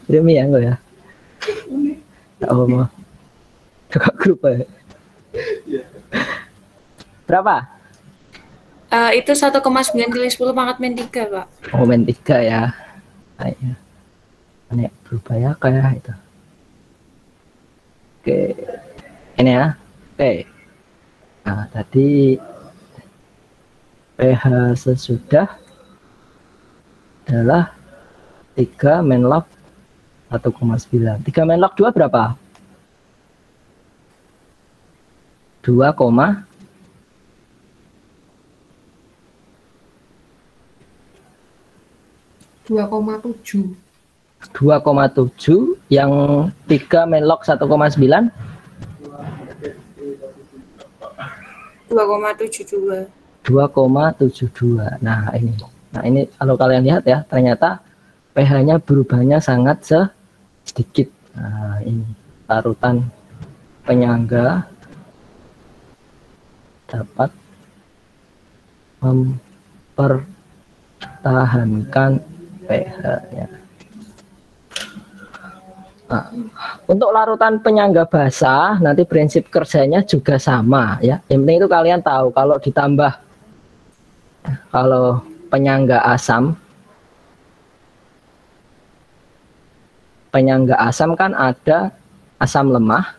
Ini ya enggak ya? Oh, mau buka grup ya? Berapa? Itu 1,9 kali 10 pangkat min 3, Pak. Oh, min 3 ya. Kayaknya. Ini berubah ya kayak itu. Oke. Ini ya. Oke. Nah, tadi pH sesudah adalah 3 min log 1,9. 3 min log 2 berapa? 2,7. 2,7 yang 3 min log 1,9 2,72. 2,72. Nah ini kalau kalian lihat ya, ternyata pH-nya berubahnya sangat sedikit. Nah, ini larutan penyangga dapat mempertahankan pH-nya. Nah, untuk larutan penyangga basah nanti prinsip kerjanya juga sama ya. Yang penting itu kalian tahu kalau ditambah penyangga asam kan ada asam lemah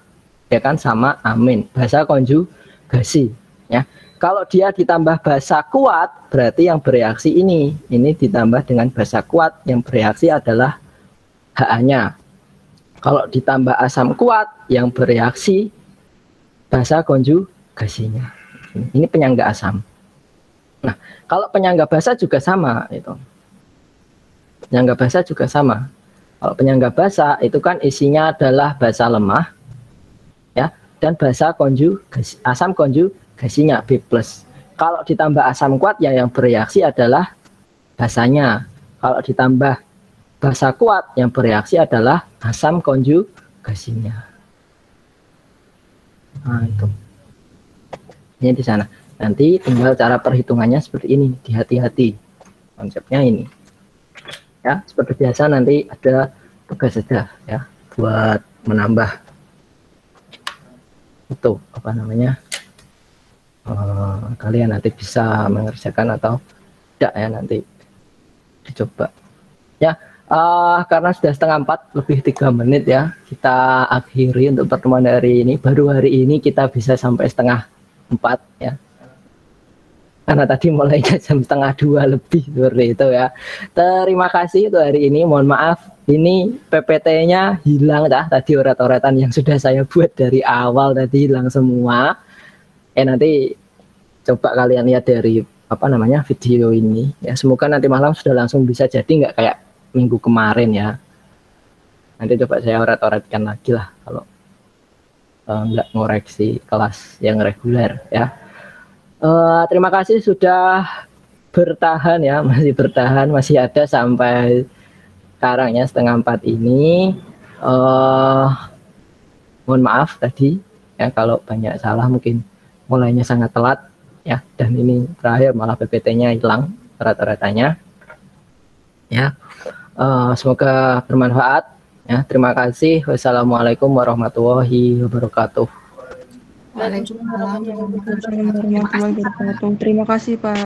ya kan sama amin, basa konjugasi ya. Kalau dia ditambah basa kuat berarti yang bereaksi ini ditambah dengan basa kuat, yang bereaksi adalah HA-nya. Kalau ditambah asam kuat yang bereaksi basa konjugasinya. Ini penyangga asam. Nah, kalau penyangga basa juga sama itu. Penyangga basa juga sama. Kalau penyangga basa itu kan isinya adalah basa lemah ya, dan basa konjugasi, asam konjugasinya B+. Kalau ditambah asam kuat ya yang bereaksi adalah basanya. Kalau ditambah basa kuat yang bereaksi adalah asam konjugasinya. Nah, itu. Ini di sana. Nanti tinggal cara perhitungannya seperti ini, hati-hati. Konsepnya ini. Ya, seperti biasa nanti ada tugas saja ya buat menambah itu apa namanya? kalian nanti bisa mengerjakan atau tidak ya, nanti dicoba ya. Karena sudah 3:30 lebih 3 menit ya, kita akhiri untuk pertemuan hari ini. Baru hari ini kita bisa sampai 3:30 ya, karena tadi mulainya jam 1:30 lebih seperti itu ya. Terima kasih untuk hari ini. Mohon maaf ini PPT-nya hilang dah, tadi oret-oretan yang sudah saya buat dari awal tadi hilang semua. Nanti coba kalian lihat dari video ini ya, semoga nanti malam sudah langsung bisa jadi, nggak kayak minggu kemarin ya. Nanti coba saya oret-oretkan lagi lah kalau nggak ngoreksi kelas yang reguler ya. Terima kasih sudah bertahan ya, masih bertahan, masih ada sampai sekarang ya 3:30 ini. Mohon maaf tadi ya kalau banyak salah, mungkin mulainya sangat telat ya, dan ini terakhir malah PPT-nya hilang oret-oretannya ya. Semoga bermanfaat ya. Terima kasih. Wassalamualaikum warahmatullahi wabarakatuh. Waalaikumsalam warahmatullahi wabarakatuh. Terima kasih Pak.